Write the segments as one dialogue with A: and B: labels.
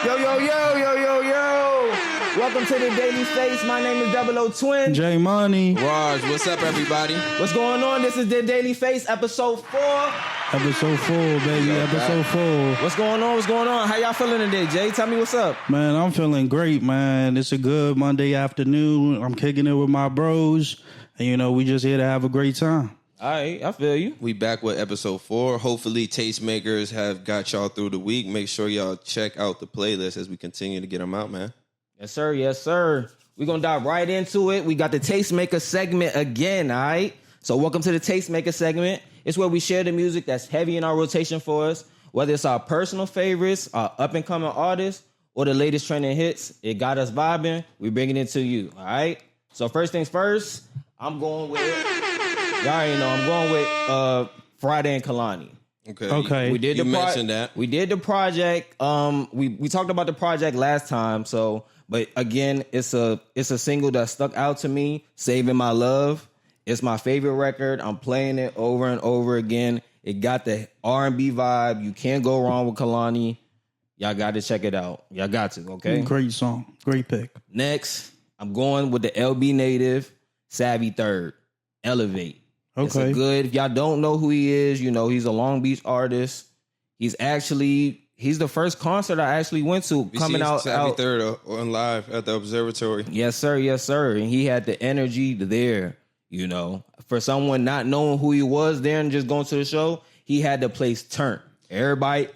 A: Yo. Welcome to the Daily Face. My name is 00 Twin.
B: J Money.
C: Raj, what's up, everybody?
A: What's going on? This is the Daily Face, episode 4.
B: Episode 4, baby. Episode 4.
A: What's going on? How y'all feeling today, Jay? Tell me what's up.
B: Man, I'm feeling great, man. It's a good Monday afternoon. I'm kicking it with my bros. And, we just here to have a great time.
A: All right, I feel you.
C: We back with episode 4. Hopefully, Tastemakers have got y'all through the week. Make sure y'all check out the playlist as we continue to get them out, man.
A: Yes, sir. We're going to dive right into it. We got the Tastemaker segment again, all right? So welcome to the Tastemaker segment. It's where we share the music that's heavy in our rotation for us, whether it's our personal favorites, our up-and-coming artists, or the latest trending hits. It got us vibing. We bringing it to you, all right? So first things first, I'm going with... Y'all already know I'm going with Friday and Kalani.
C: Okay.
A: We did
C: you mentioned that.
A: We did the project. We talked about the project last time. So, but again, it's a single that stuck out to me. Saving My Love. It's my favorite record. I'm playing it over and over again. It got the R&B vibe. You can't go wrong with Kalani. Y'all got to check it out. Y'all got to. Okay.
B: Great song. Great pick.
A: Next, I'm going with the LB native Savvy Third. Elevate.
B: Okay.
A: It's a good. If y'all don't know who he is, he's a Long Beach artist. He's the first concert I actually went to coming out.
C: Savvy Third on live at the Observatory.
A: Yes, sir. And he had the energy there. For someone not knowing who he was there and just going to the show, he had the place turned. Everybody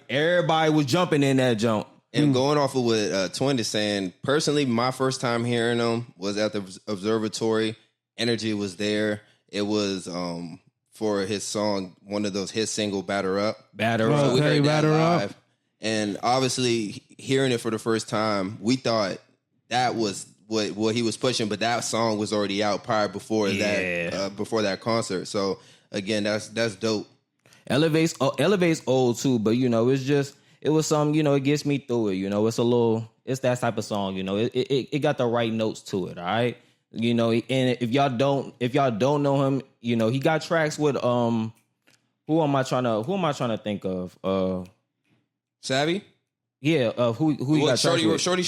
A: was jumping in that jump.
C: And going off of what Twin is saying, personally, my first time hearing him was at the Observatory. Energy was there. It was for his song, one of those his single, Batter Up.
B: So
C: we heard that
B: Batter
C: live.
B: Up.
C: And obviously, hearing it for the first time, we thought that was what he was pushing, but that song was already out before that concert. So again, that's dope.
A: Elevate's old too, but it was some, it gets me through it. It's that type of song, it got the right notes to it. All right. And if y'all don't know him, he got tracks with who am I trying to think of?
C: Savvy?
A: Yeah, who you got tracks with?
C: Shorty.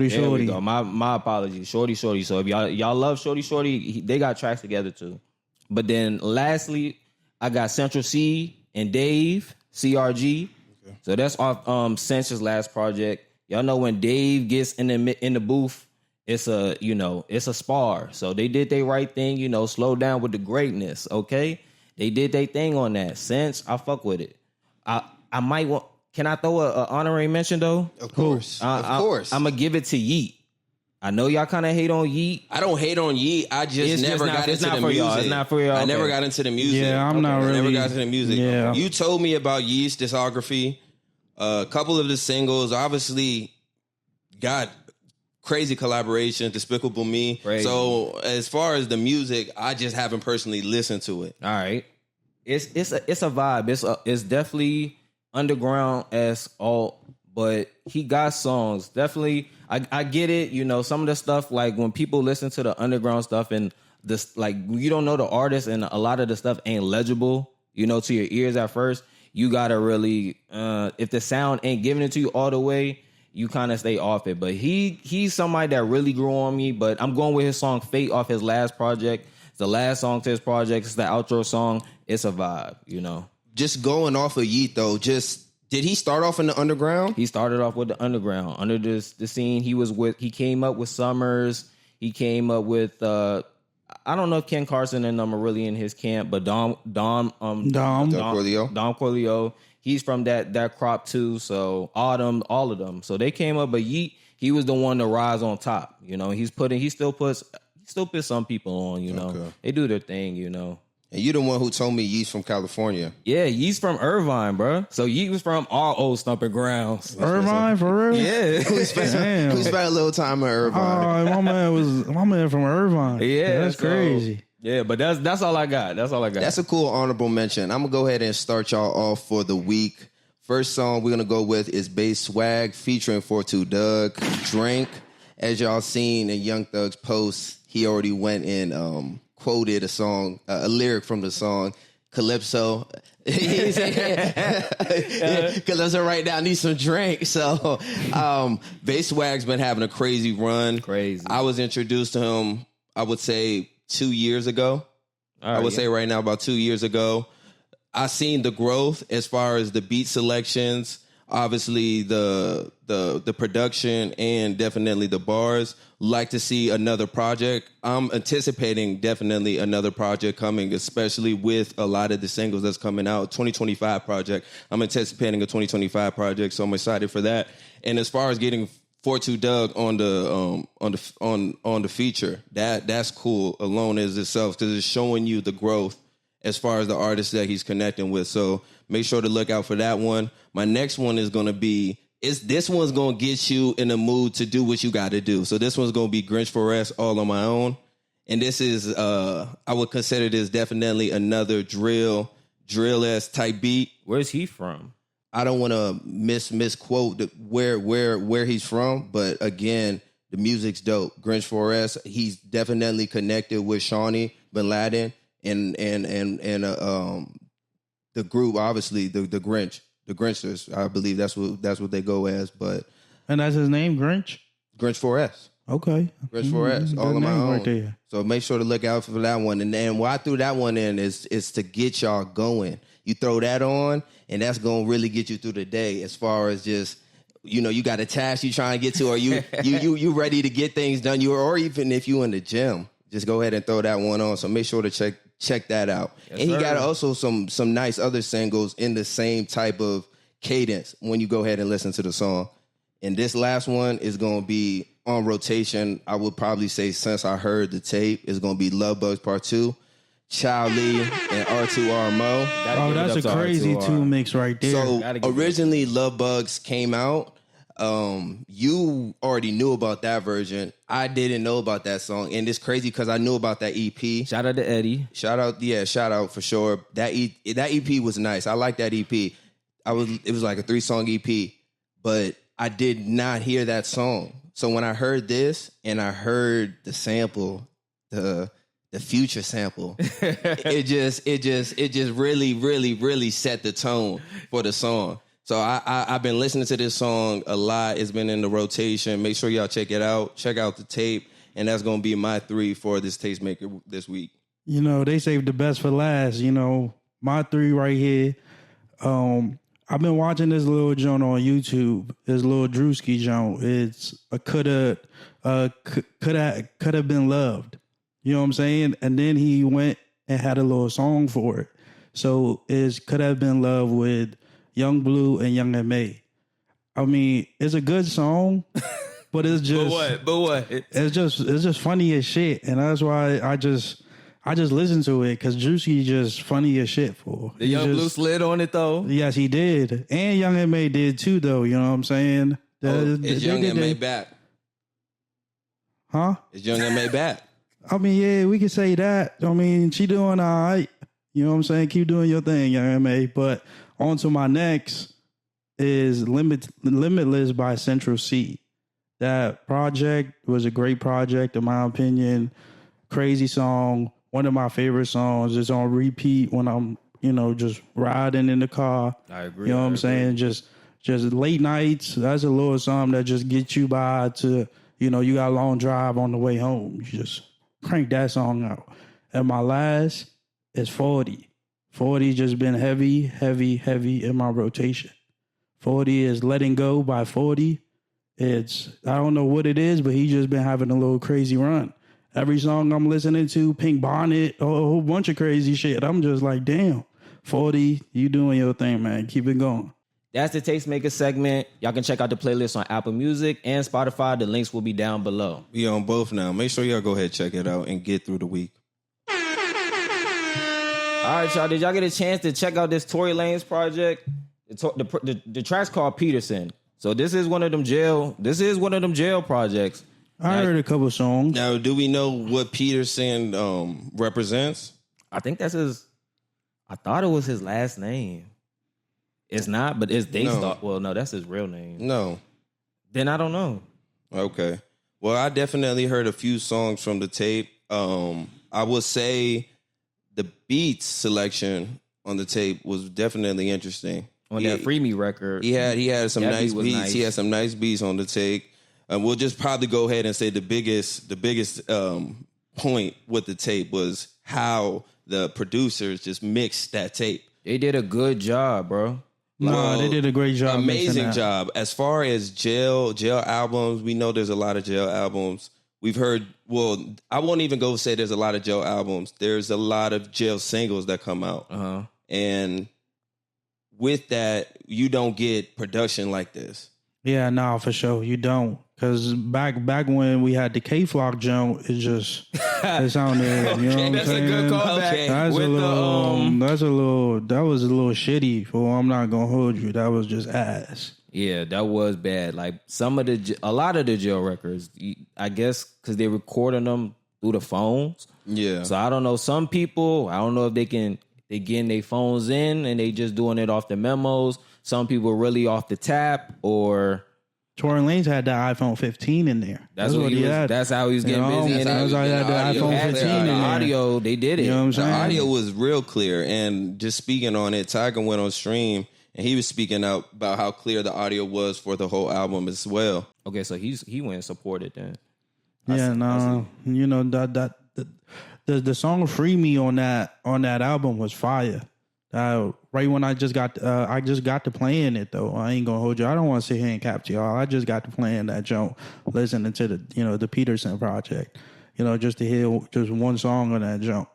A: There we go. My apologies. Shorty. So if y'all love Shorty, they got tracks together too. But then lastly, I got Central C and Dave, CRG. Okay. So that's off Central's last project. Y'all know when Dave gets in the booth, it's a spar. So they did their right thing, slow down with the greatness, okay? They did their thing on that. Since I fuck with it. I might want... Can I throw an honorary mention, though?
C: Of course.
A: I'm going to give it to Yeet. I know y'all kind of hate on Yeet.
C: I don't hate on Yeet. I just never got into the music.
A: It's not for y'all.
C: I never got into the music.
B: Yeah, I'm not really...
C: I never got into the music.
B: Yeah.
C: You told me about Yeet's discography. A couple of the singles, obviously, got... crazy collaboration, Despicable Me.
A: Crazy.
C: So as far as the music, I just haven't personally listened to it.
A: All right, it's a vibe. It's definitely underground as all, but he got songs. Definitely, I get it. Some of the stuff like when people listen to the underground stuff and this like you don't know the artist and a lot of the stuff ain't legible. To your ears at first. You gotta really if the sound ain't giving it to you all the way. You kind of stay off it. But he's somebody that really grew on me. But I'm going with his song Fate off his last project. It's the last song to his project. It's the outro song. It's a vibe,
C: Just going off of Yeet, though, did he start off in the underground?
A: He started off with the underground. Under the scene, he came up with Summers. He came up with, I don't know if Ken Carson and them are really in his camp, but Dom Corleo. He's from that crop too, so all of them. So they came up, but Yeet, he was the one to rise on top. He still puts some people on.
C: Okay.
A: They do their thing.
C: And you the one who told me Yeet's from California.
A: Yeah, Yeet's from Irvine, bro. So Yeet was from our old stomping grounds.
B: Irvine, for real?
A: Yeah,
C: who spent a little time in Irvine.
B: Oh, my man from Irvine.
A: Yeah,
B: that's crazy.
A: Yeah, but that's all I got.
C: That's a cool honorable mention. I'm going to go ahead and start y'all off for the week. First song we're going to go with is Bass Swag featuring 42 Doug, Drink. As y'all seen in Young Thug's post, he already went and quoted a lyric from the song, Calypso. Because right now I need some drink. So Bass Swag's been having a crazy run.
A: Crazy.
C: I was introduced to him, I would say 2 years ago. I would say right now about 2 years ago. I seen the growth as far as the beat selections, obviously the production, and definitely the bars. Like to see another project. I'm anticipating definitely another project coming, especially with a lot of the singles that's coming out. 2025 project. I'm anticipating a 2025 project, so I'm excited for that. And as far as getting 42 Doug on the feature, that's cool alone as itself, because it's showing you the growth as far as the artists that he's connecting with. So make sure to look out for that one. My next one is going to be, this one's going to get you in the mood to do what you got to do. So this one's going to be Grinch for Rest, All on My Own. And this is, I would consider this definitely another drill-esque type beat.
A: Where's he from?
C: I don't want to misquote where he's from, but again, the music's dope. Grinch for Rest, he's definitely connected with Shawnee Bin Laden and the group, obviously the Grinchers. I believe that's what they go as. But
B: and that's his name, Grinch.
C: Grinch 4S.
B: Okay.
C: Grinch 4S. All on my own. Right there. So make sure to look out for that one. And then why I threw that one in is to get y'all going. You throw that on, and that's gonna really get you through the day. As far as just, you got a task you trying to get to, or you ready to get things done. Or even if you in the gym, just go ahead and throw that one on. So make sure to check that out. Yes, and he got also some nice other singles in the same type of cadence when you go ahead and listen to the song. And this last one is going to be on rotation. I would probably say since I heard the tape, it's going to be Love Bugs Part 2, Child Lee, and R2R Mo.
B: Oh, that's a crazy two mix right there.
C: So originally Love Bugs came out. You already knew about that version. I didn't know about that song, and it's crazy because I knew about that EP.
A: Shout out to Eddie.
C: Shout out for sure. That EP was nice. I like that EP. It was like a 3-song EP, but I did not hear that song. So when I heard this and I heard the sample, the Future sample, it just really, really, really set the tone for the song. So I've been listening to this song a lot. It's been in the rotation. Make sure y'all check it out. Check out the tape. And that's going to be my 3 for this Tastemaker this week.
B: They saved the best for last. My 3 right here. I've been watching this little joint on YouTube. This little Drewski joint. It's a could have been loved. You know what I'm saying? And then he went and had a little song for it. So it's could have been love with Young Blue and Young M.A. I mean, it's a good song, but it's just
A: but what?
B: It's just funny as shit, and that's why I just listen to it because Juicy just funny as shit for.
A: The Young Blue slid on it though.
B: Yes, he did, and Young M.A. did too, though. You know what I'm saying?
C: Is Young M.A. back?
B: Huh?
C: Is Young M.A. back?
B: I mean, yeah, we can say that. I mean, she doing all right. You know what I'm saying? Keep doing your thing, Young M.A. But on to my next is Limitless by Central C. That project was a great project, in my opinion. Crazy song. One of my favorite songs. It's on repeat when I'm, just riding in the car.
A: I agree.
B: You know what I'm saying? Just late nights. That's a little something that just gets you by to, you got a long drive on the way home. You just crank that song out. And my last is 40. 40 just been heavy, heavy, heavy in my rotation. 40 is Letting Go by 40. I don't know what it is, but he just been having a little crazy run. Every song I'm listening to, Pink Bonnet, a whole bunch of crazy shit. I'm just like, damn, 40, you doing your thing, man. Keep it going.
A: That's the Tastemaker segment. Y'all can check out the playlist on Apple Music and Spotify. The links will be down below.
C: We on both now. Make sure y'all go ahead, check it out, and get through the week.
A: All right, y'all. Did y'all get a chance to check out this Tory Lanez project? The track's called Peterson. So this is one of them jail projects.
B: I heard a couple songs.
C: Now, do we know what Peterson represents?
A: I think that's his. I thought it was his last name. It's not, but it's well, no, that's his real name.
C: No.
A: Then I don't know.
C: Okay. Well, I definitely heard a few songs from the tape. I would say the beats selection on the tape was definitely interesting.
A: On that Free Me record,
C: he had some nice beats.
A: Nice.
C: He had some nice beats on the tape. We'll just probably go ahead and say the biggest point with the tape was how the producers just mixed that tape.
A: They did a good job, bro.
B: No, they did a great job.
C: Amazing job. As far as jail albums, we know there's a lot of jail albums. We've heard, well, I won't even go say there's a lot of jail albums. There's a lot of jail singles that come out.
A: Uh-huh.
C: And with that, you don't get production like this.
B: Yeah, no, for sure. You don't. Because back when we had the K-Flock jump, it just, it sounded, you know what I'm
A: that's
B: saying?
A: A good callback.
C: Okay.
B: That was a little shitty. For I'm not gonna hold you. That was just ass.
A: Yeah, that was bad. Like a lot of the jail records, I guess, because they're recording them through the phones.
C: Yeah.
A: So I don't know. Some people, I don't know if they getting their phones in and they just doing it off the memos. Some people really off the tap or.
B: Tory Lanez had the iPhone 15 in there.
A: That's what he had. That's how he was getting busy.
B: That's how he had the iPhone 15 in there.
A: Audio, they did it.
B: You know what I'm saying?
C: The audio was real clear. And just speaking on it, Tiger went on stream and he was speaking out about how clear the audio was for the whole album as well.
A: Okay, so he went and supported then.
B: You know that the song "Free Me" on that album was fire. Right when I just got to playing it though. I ain't gonna hold you. I don't want to sit here and capture y'all. I just got to playing that jump, listening to the Peterson Project. Just to hear just one song on that jump.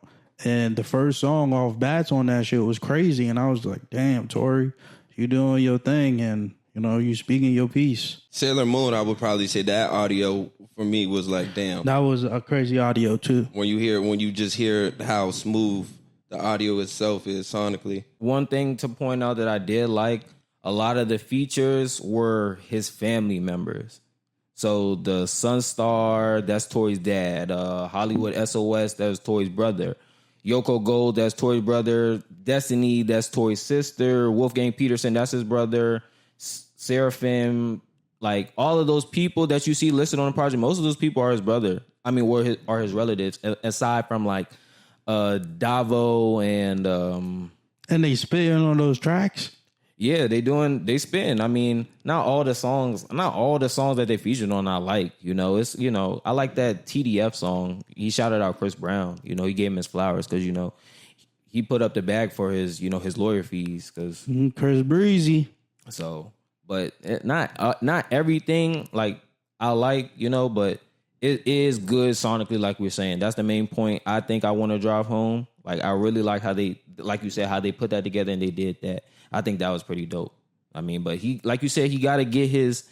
B: And the first song off Bats on that shit was crazy. And I was like, damn, Tory, you doing your thing and you speaking your piece.
C: Sailor Moon, I would probably say that audio for me was like, damn.
B: That was a crazy audio too.
C: When you just hear how smooth the audio itself is sonically.
A: One thing to point out that I did like, a lot of the features were his family members. So the Sunstar, that's Tory's dad. Hollywood SOS, that was Tory's brother. Yoko Gold, that's Tory's brother. Destiny, that's Tory's sister. Wolfgang Peterson, that's his brother. Seraphim, like all of those people that you see listed on the project, most of those people are his brother. I mean, are his relatives, aside from like Davo and
B: they spitting on those tracks.
A: Yeah, they spitting. I mean, not all the songs that they featured on I like. I like that TDF song. He shouted out Chris Brown. He gave him his flowers because he put up the bag for his his lawyer fees because
B: Chris Breezy.
A: So, but not everything like I like, but it is good sonically, like we're saying. That's the main point. I think I Want to Drive Home. Like, I really like how they, like you said, how they put that together and they did that. I think that was pretty dope. I mean, but he, like you said, he got to get his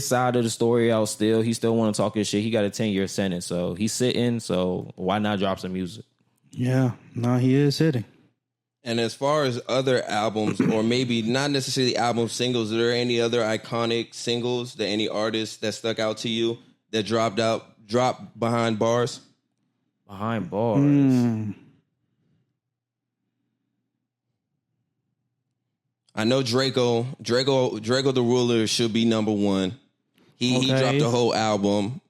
A: side of the story out still. He still want to talk his shit. He got a 10-year sentence. So he's sitting. So why not drop some music?
B: Yeah, no, he is sitting.
C: And as far as other albums, or maybe not necessarily album singles, are there any other iconic singles that any artists that stuck out to you that dropped behind bars?
A: Behind bars.
C: I know Draco the Ruler should be number one. He dropped a whole album.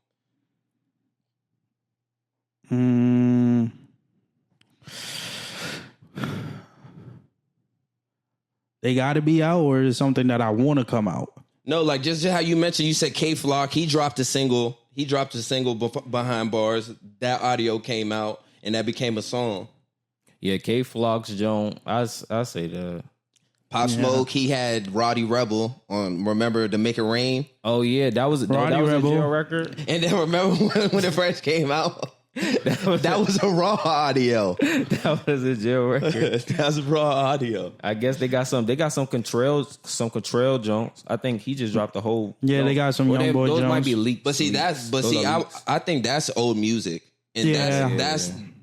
B: They got to be out, or is it something that I want to come out?
C: No, like just how you mentioned, you said K-Flock. He dropped a single. Behind bars. That audio came out, and that became a song.
A: Yeah, K-Flock's Joan. I say that.
C: Pop Smoke, he had Roddy Rebel on, remember, to Make It Rain?
A: Oh, yeah, that was a jail record.
C: And then remember when it first came out? That was a raw audio.
A: That was a jail record.
C: That was raw audio.
A: I guess they got some Contrail Jones. I think he just dropped the whole.
B: Yeah, they got some Young Boy
A: Jones.
B: Jones.
A: Might be leaked.
C: I think that's old music. And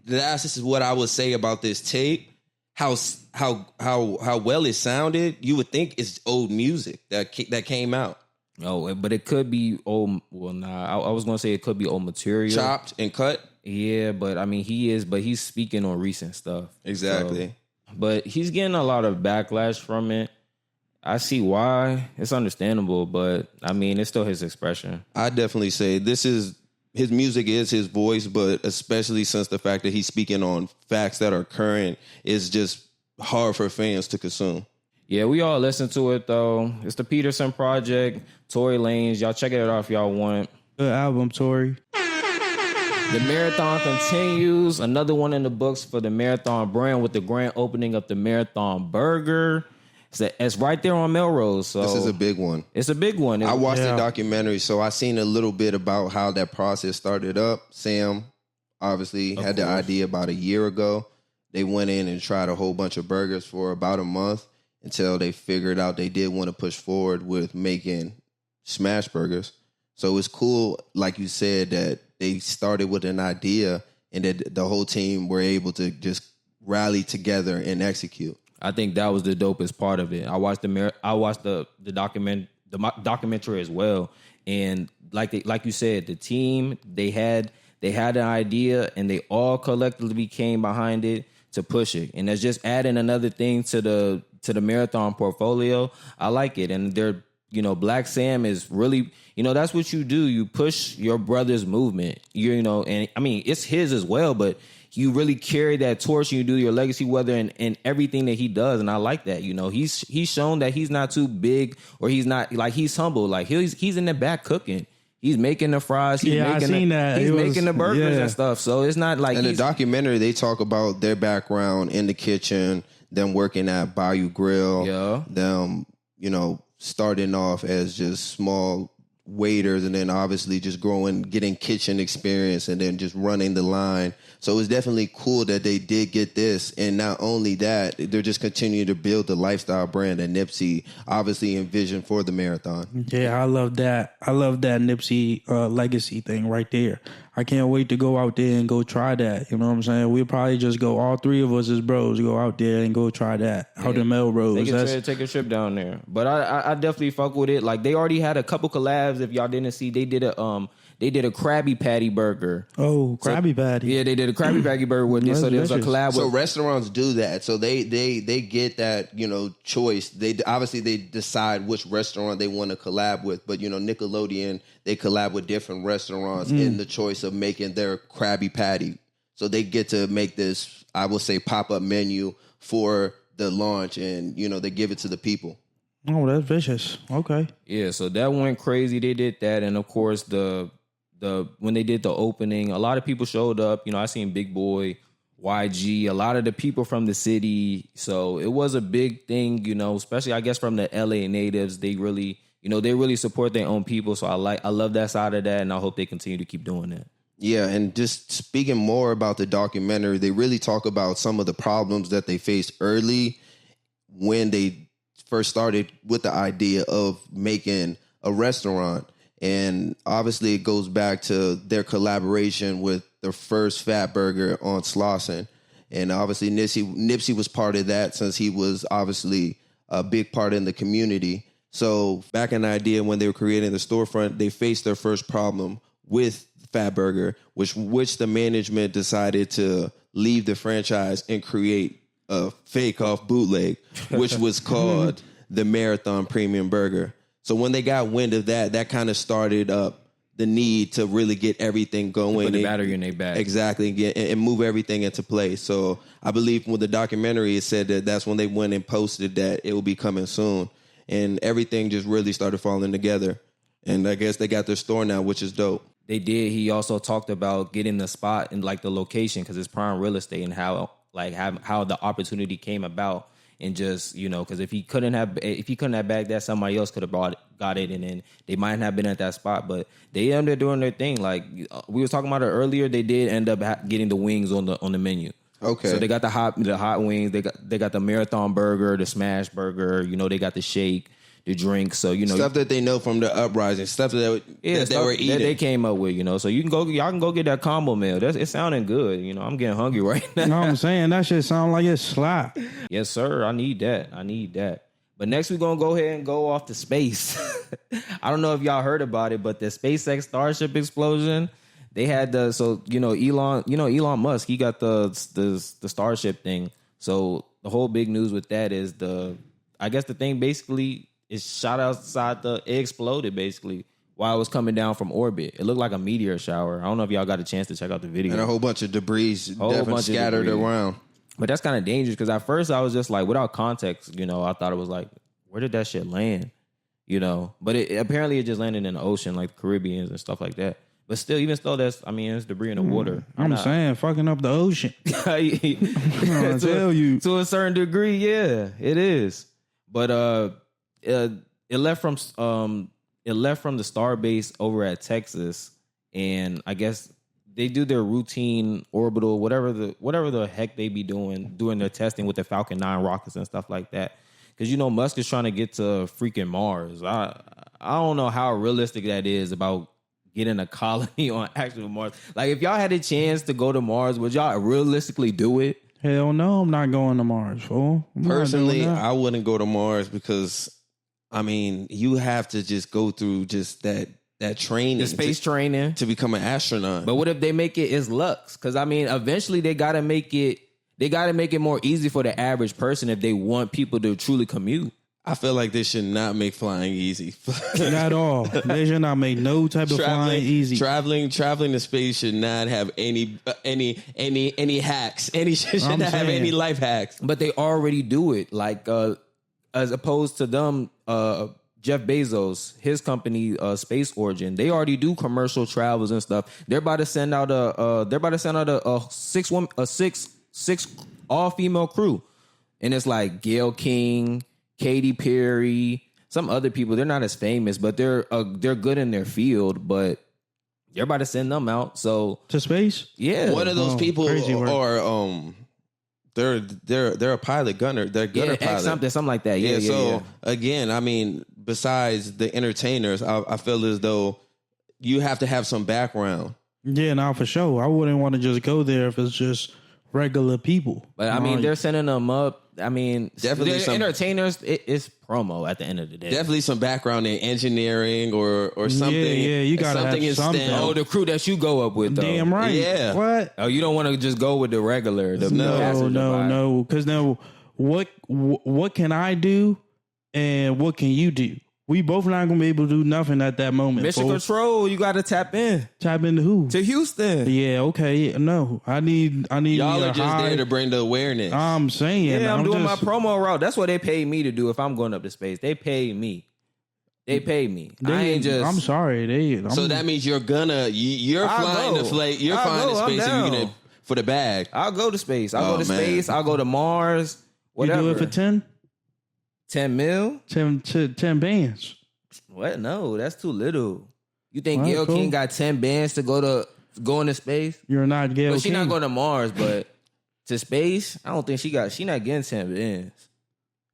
C: that's what I would say about this tape. How well it sounded. You would think it's old music that came out.
A: Oh, but it could be old. Well, nah. I was gonna say it could be old material,
C: chopped and cut.
A: Yeah, but I mean, he's speaking on recent stuff.
C: Exactly.
A: So, but he's getting a lot of backlash from it. I see why. It's understandable, but I mean, it's still his expression.
C: I definitely say his music is his voice, but especially since the fact that he's speaking on facts that are current is just hard for fans to consume.
A: Yeah, we all listen to it though. It's the Peterson Project, Tory Lanez. Y'all check it out if y'all want.
B: Good album, Tory.
A: The marathon continues. Another one in the books for the Marathon brand with the grand opening of the Marathon Burger. It's right there on Melrose. So
C: This is a big one.
A: It's a big one.
C: I watched the documentary, so I seen a little bit about how that process started up. Sam obviously had the idea about a year ago. They went in and tried a whole bunch of burgers for about a month until they figured out they did want to push forward with making smash burgers. So it's cool, like you said, that they started with an idea and that the whole team were able to just rally together and execute.
A: I think that was the dopest part of it. I watched the documentary as well, and like you said, the team they had an idea and they all collectively came behind it to push it, and that's just adding another thing to the marathon portfolio. I like it, and they're Black Sam is really that's what you do. You push your brother's movement. And I mean it's his as well, but you really carry that torch and you do your legacy, whether in everything that he does. And I like that. He's shown that he's not too big or he's not like he's humble. Like he's in the back cooking. He's making the fries. He's making the burgers and stuff. So it's not like
C: in the documentary they talk about their background in the kitchen, them working at Bayou Grill, them, starting off as just small waiters and then obviously just getting kitchen experience and then just running the line. So it's definitely cool that they did get this. And not only that, they're just continuing to build the lifestyle brand that Nipsey obviously envisioned for the marathon.
B: Yeah, I love that. I love that Nipsey legacy thing right there. I can't wait to go out there and go try that. You know what I'm saying? We'll probably just go, all three of us as bros, go out there and go try that out in Melrose.
A: They can take a trip down there. But I definitely fuck with it. Like they already had a couple collabs. If y'all didn't see, they did a Krabby Patty burger.
B: Oh, Krabby Patty.
A: Yeah, they did a Krabby Patty burger with this. So there was a collab.
C: So restaurants do that. So they get that, choice. They decide which restaurant they want to collab with. But, Nickelodeon, they collab with different restaurants in the choice of making their Krabby Patty. So they get to make this, I will say, pop-up menu for the launch and, they give it to the people.
B: Oh, that's vicious. Okay.
A: Yeah, so that went crazy. They did that. And, of course, when they did the opening, a lot of people showed up. I seen Big Boy, YG, a lot of the people from the city. So it was a big thing, especially I guess from the LA natives. They really, they really support their own people. So I love that side of that, and I hope they continue to keep doing that.
C: Yeah, and just speaking more about the documentary, they really talk about some of the problems that they faced early when they first started with the idea of making a restaurant. And obviously it goes back to their collaboration with the first Fat Burger on Slauson. And obviously Nipsey was part of that since he was obviously a big part in the community. So back in the idea when they were creating the storefront, they faced their first problem with Fat Burger, which the management decided to leave the franchise and create a fake-off bootleg, which was called the Marathon Premium Burger. So when they got wind of that, that kind of started up the need to really get everything going.
A: Put the battery in their bag.
C: Exactly, and move everything into place. So I believe with the documentary, it said that that's when they went and posted that it will be coming soon. And everything just really started falling together. And I guess they got their store now, which is dope.
A: They did. He also talked about getting the spot and like the location because it's prime real estate and how the opportunity came about. And just, because if he couldn't have bagged that, somebody else could have got it, and then they might not have been at that spot. But they ended up doing their thing. Like we was talking about it earlier, they did end up getting the wings on the menu.
C: Okay,
A: so they got the hot wings. They got the Marathon Burger, the Smash Burger. They got the shake, the drink. So
C: stuff that they know from the uprising, stuff that they were eating.
A: That they came up with. So y'all can go get that combo meal. It's sounding good. I'm getting hungry right now.
B: You know what I'm saying? That shit sound like it's slap.
A: Yes, sir. I need that. But next we're gonna go ahead and go off to space. I don't know if y'all heard about it, but the SpaceX Starship explosion. They had Elon Musk. He got the Starship thing. So the whole big news with that is I guess the thing basically is shot outside it exploded basically while it was coming down from orbit. It looked like a meteor shower. I don't know if y'all got a chance to check out the video.
C: And a whole bunch of debris definitely scattered around.
A: But that's kind of dangerous because at first I was just like, without context, you know, I thought it was like, where did that shit land? You know, but apparently it just landed in the ocean, like the Caribbean and stuff like that. But still, even though it's debris in the water.
B: I'm saying, fucking up the ocean. I tell you.
A: To a certain degree, yeah, it is. But it left from the starbase over at Texas, and I guess they do their routine orbital, whatever the heck they be doing their testing with the Falcon 9 rockets and stuff like that. Because, you know, Musk is trying to get to freaking Mars. I don't know how realistic that is about getting a colony on actual Mars. Like, if y'all had a chance to go to Mars, would y'all realistically do it?
B: Hell no, I'm not going to Mars, fool.
C: Personally, I wouldn't go to Mars because, I mean, you have to just go through just that training.
A: The space training.
C: To become an astronaut.
A: But what if they make it as Lux? Because, I mean, eventually they got to make it more easy for the average person if they want people to truly commute.
C: I feel like they should not make flying easy.
B: Not at all. They should not make no type of flying easy.
C: Traveling to space should not have any hacks. Should not have any life hacks.
A: But they already do it. Like as opposed to them, Jeff Bezos, his company, Space Origin, they already do commercial travels and stuff. They're about to send out a six all female crew, and it's like Gayle King, Katy Perry, some other people. They're not as famous, but they're good in their field. But they're about to send them out. So
B: to space,
A: yeah.
C: One of those people are they're a pilot gunner. They're gunner pilot,
A: something like that. Yeah.
C: So again, I mean, besides the entertainers, I feel as though you have to have some background.
B: Yeah, now for sure. I wouldn't want to just go there if it's just regular people.
A: But I mean, they're sending them up. I mean,
C: definitely some
A: entertainers. It's promo at the end of the day.
C: Definitely some background in engineering or something.
B: Yeah, you gotta
C: something
B: have something.
C: STEM.
A: Oh, the crew that you go up with, though.
B: Damn right.
C: Yeah.
B: What?
A: Oh, you don't want to just go with the regular.
B: No. Because now, what can I do, and what can you do? We both not gonna be able to do nothing at that moment.
A: Mission Control, you got to tap in.
B: Tap into who?
A: To Houston.
B: Yeah, okay. No, I need.
C: Y'all are just there to bring the awareness.
B: I'm saying.
A: Yeah, I'm doing my promo route. That's what they paid me to do. If I'm going up to space, they pay me. I ain't just.
B: I'm sorry.
C: So that means you're flying the flight. You're flying to space and you're for the bag.
A: I'll go to space. I'll go to space. I'll go to Mars. Whatever.
B: You do it for 10?
A: 10 mil?
B: 10 bands.
A: What? No, that's too little. You think Gayle King got 10 bands to go into space?
B: You're not Gayle King.
A: But she's not going to Mars, but to space, I don't think she not getting 10 bands.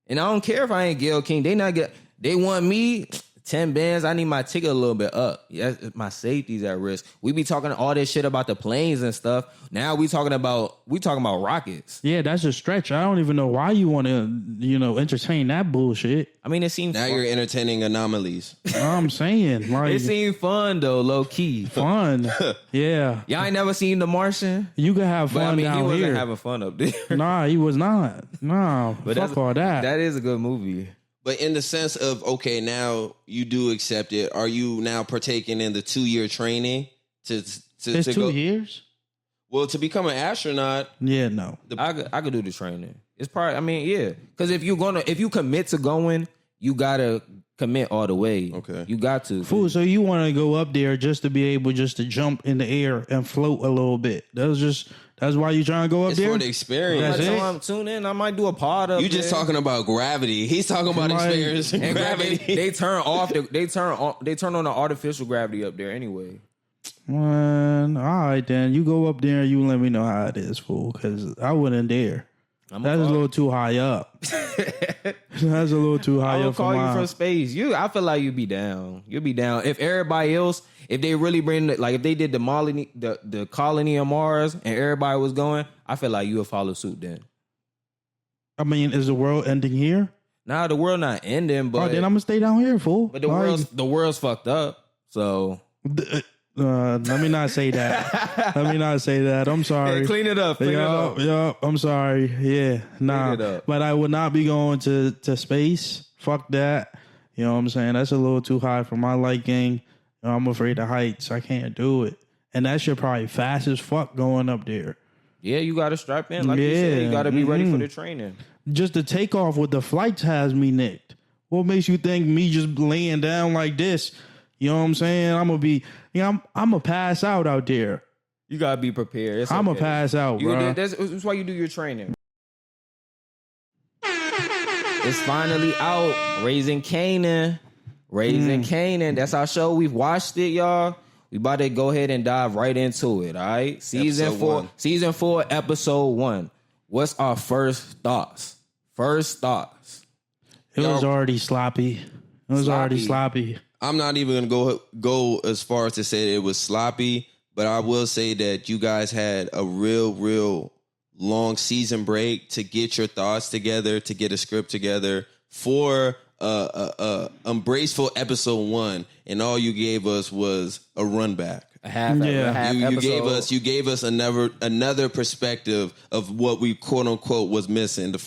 A: And I don't care if I ain't Gayle King. They want me 10 bands. I need my ticket a little bit up. Yeah, my safety's at risk. We be talking all this shit about the planes and stuff. Now we talking about rockets.
B: Yeah, that's a stretch. I don't even know why you want to, entertain that bullshit.
A: I mean, it seems
C: now you're entertaining anomalies.
B: I'm saying, like,
A: it seemed fun though, low key.
B: Fun, yeah.
A: Y'all ain't never seen The Martian?
B: You can have fun down
A: he wasn't
B: here.
A: having fun up there.
B: Nah, he was not. Nah, but fuck all that.
A: That is a good movie.
C: But in the sense of, okay, now you do accept it. Are you now partaking in the 2-year training to
B: it's 2 years?
C: Well, to become an astronaut.
B: Yeah, no.
A: I could do the training. It's probably, I mean, yeah. Because if you commit to going, you gotta commit all the way.
C: Okay.
A: You got to.
B: Fool, so you want to go up there just to be able just to jump in the air and float a little bit. That's why you trying to go up there?
C: It's for the experience.
B: That's it?
A: I'm tuning in. I might do a pod up
C: You just talking about gravity. He's talking about experience and gravity.
A: They turn on the artificial gravity up there anyway.
B: Man, all right then. You go up there and you let me know how it is, fool, because I wouldn't dare. That's a little too high up. That's a little too high up for
A: I would call you from space. I feel like you'd be down. You'd be down. If everybody else, if they really if they did the colony on Mars and everybody was going, I feel like you would follow suit then.
B: I mean, is the world ending here?
A: Nah, the world not ending, but
B: then I'm gonna stay down here, fool.
A: But the world's fucked up. So
B: let me not say that. I'm sorry.
A: Hey, clean it up.
B: Yup, I'm sorry. Yeah, nah. But I would not be going to space. Fuck that. You know what I'm saying? That's a little too high for my liking. I'm afraid of heights. I can't do it. And that shit probably fast as fuck going up there.
A: Yeah, you got to strap in. Like you said, you got to be ready for the training.
B: Just the takeoff with the flights has me nicked. What makes you think me just laying down like this? You know what I'm saying? I'm gonna pass out there.
A: You got to be prepared.
B: I'm gonna pass out, bro.
A: That's why you do your training. It's finally out. Raising Kanan. Kanan. That's our show. We've watched it, y'all. We about to go ahead and dive right into it, all right? Season 4, episode 1. What's our first thoughts?
B: It was already sloppy.
C: I'm not even going to go as far as to say it was sloppy, but I will say that you guys had a real long season break to get your thoughts together, to get a script together for Embraceful episode 1, and all you gave us was a run back. You gave us another perspective of what we quote unquote was missing the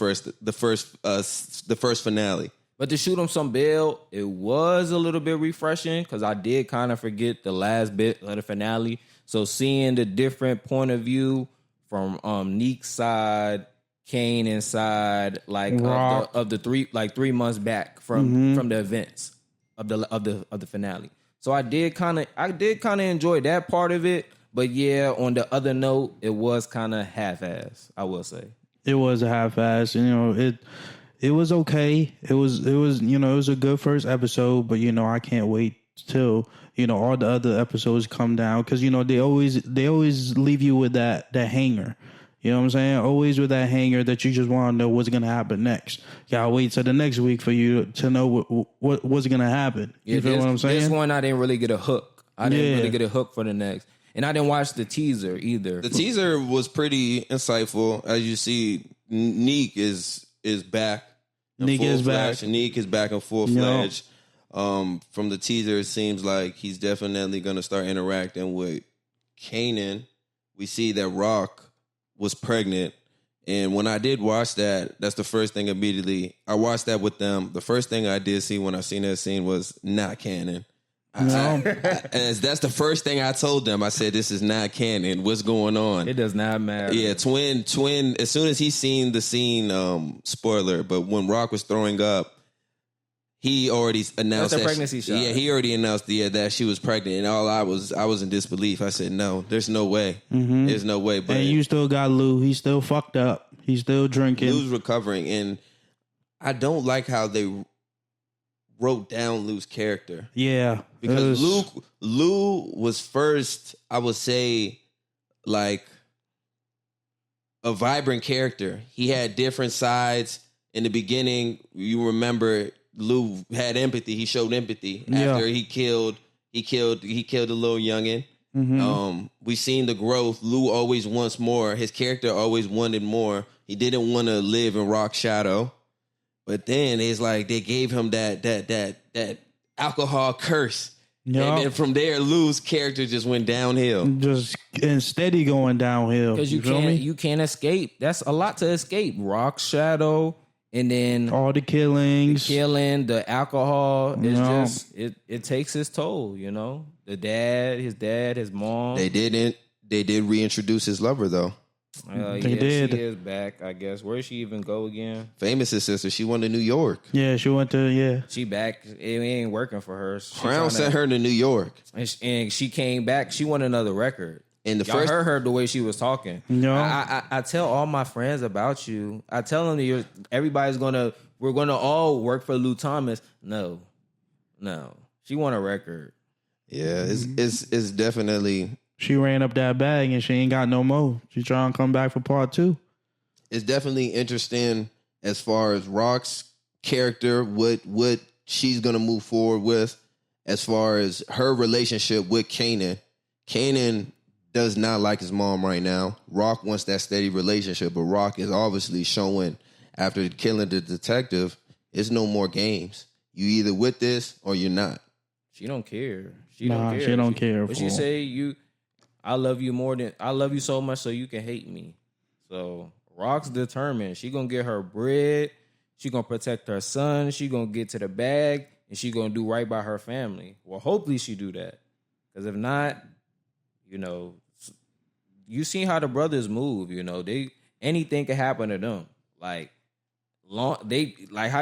C: first finale.
A: But to shoot him some bail, it was a little bit refreshing because I did kind of forget the last bit of the finale. So seeing the different point of view from Neek's side, Kanan's side, like of the 3 months back from the events of the finale. So I did kind of enjoy that part of it. But yeah, on the other note, it was kind of half-ass, I will say.
B: It was a half-ass. It was okay. It was a good first episode, but I can't wait till all the other episodes come down because they always leave you with that hanger. You know what I'm saying? Always with that hanger that you just want to know what's going to happen next. You gotta wait till the next week for you to know what's going to happen. You feel what I'm saying?
A: This one I didn't really get a hook. I didn't really get a hook for the next. And I didn't watch the teaser either.
C: The teaser was pretty insightful. As you see, Neek is back.
B: Neek is back.
C: Neek is back in full-fledged. From the teaser, it seems like he's definitely going to start interacting with Kanan. We see that Rock was pregnant. And when I did watch that, that's the first thing immediately. I watched that with them. The first thing I did see when I seen that scene was not canon. That's the first thing I told them. I said, this is not canon. What's going on?
A: It does not matter.
C: Yeah, twin. As soon as he seen the scene, spoiler, but when Rock was throwing up, he already announced
A: that's a pregnancy shot.
C: Yeah, he already announced that she was pregnant, and I was in disbelief. I said, no, there's no way. Mm-hmm. There's no way. But
B: and you still got Lou. He's still fucked up. He's still drinking.
C: Lou's recovering, and I don't like how they wrote down Lou's character.
B: Yeah,
C: because Lou was first, I would say, like a vibrant character. He had different sides in the beginning. You remember. Lou had empathy. He showed empathy after he killed the little youngin. Mm-hmm. We seen the growth. Lou always wants more. His character always wanted more. He didn't want to live in Rock's shadow. But then it's like they gave him that alcohol curse. Yep. And then from there, Lou's character just went downhill.
B: Just steady going downhill.
A: Because you can't escape. That's a lot to escape. Rock's shadow. And then
B: all the killings,
A: the alcohol, it takes its toll, his dad, his mom.
C: They did reintroduce his lover though.
B: They did.
A: She is back, I guess. Where did she even go again?
C: Famous sister. She went to New York.
B: Yeah, she went to,
A: She back. It ain't working for her.
C: Crown sent her to New York.
A: And she came back. She won another record.
C: And
A: Y'all heard her the way she was talking.
B: No,
A: I tell all my friends about you. I tell them that we're gonna all work for Lou Thomas. No, she won a record.
C: Yeah, it's definitely.
B: She ran up that bag and she ain't got no more. She trying to come back for part 2.
C: It's definitely interesting as far as Rock's character, what she's gonna move forward with, as far as her relationship with Kanan. Kanan does not like his mom right now. Rock wants that steady relationship, but Rock is obviously showing after killing the detective, it's no more games. You either with this or you're not.
A: She don't care.
B: She don't care.
A: But she say I love you so much so you can hate me. So Rock's determined. She gonna get her bread. She gonna protect her son. She gonna get to the bag, and she gonna do right by her family. Well, hopefully she do that. Because if not, you seen how the brothers move. You know, anything can happen to them. Like how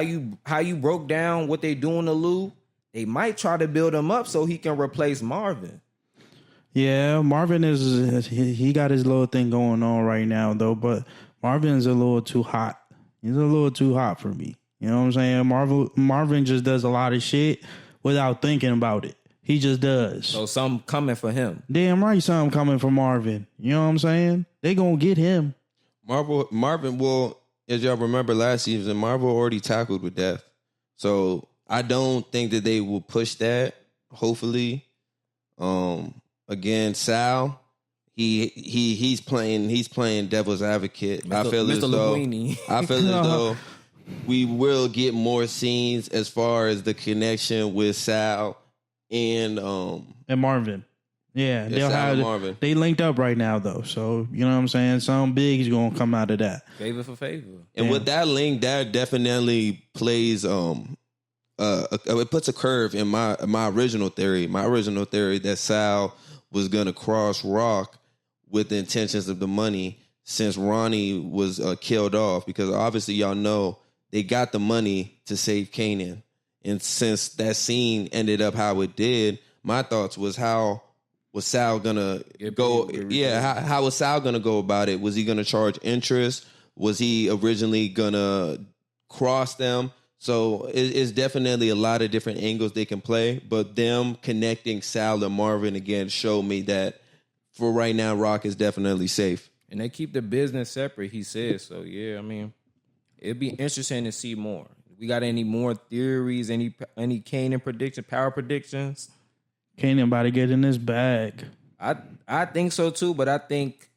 A: you broke down what they doing to Lou. They might try to build him up so he can replace Marvin.
B: Yeah, Marvin he got his little thing going on right now though, but Marvin's a little too hot. He's a little too hot for me. You know what I'm saying? Marvin just does a lot of shit without thinking about it. He just does.
A: So something coming for him.
B: Damn right, something coming for Marvin. You know what I'm saying? They gonna get him.
C: Marvin will, as y'all remember last season, Marvin already tackled with death. So I don't think that they will push that. Hopefully, again, Sal, he's playing devil's advocate. I feel as though we will get more scenes as far as the connection with Sal and
B: Marvin. Yeah,
C: Marvin.
B: They linked up right now though, so you know what I'm saying. Something big is gonna come out of that.
A: Favor for favor,
C: and with that link, that definitely plays it puts a curve in my original theory. My original theory that Sal was gonna cross Rock with the intentions of the money since Ronnie was killed off, because obviously y'all know they got the money to save Kanan, and since that scene ended up how it did, my thoughts was how was Sal gonna go? Yeah, how was Sal gonna go about it? Was he gonna charge interest? Was he originally gonna cross them? So it's definitely a lot of different angles they can play. But them connecting Sal and Marvin again showed me that for right now, Rock is definitely safe.
A: And they keep the business separate, he says. So yeah, I mean, it'd be interesting to see more. We got any more theories? Any Kanan predictions? Power predictions?
B: Kanan about to get in his bag.
A: I think so too, but I think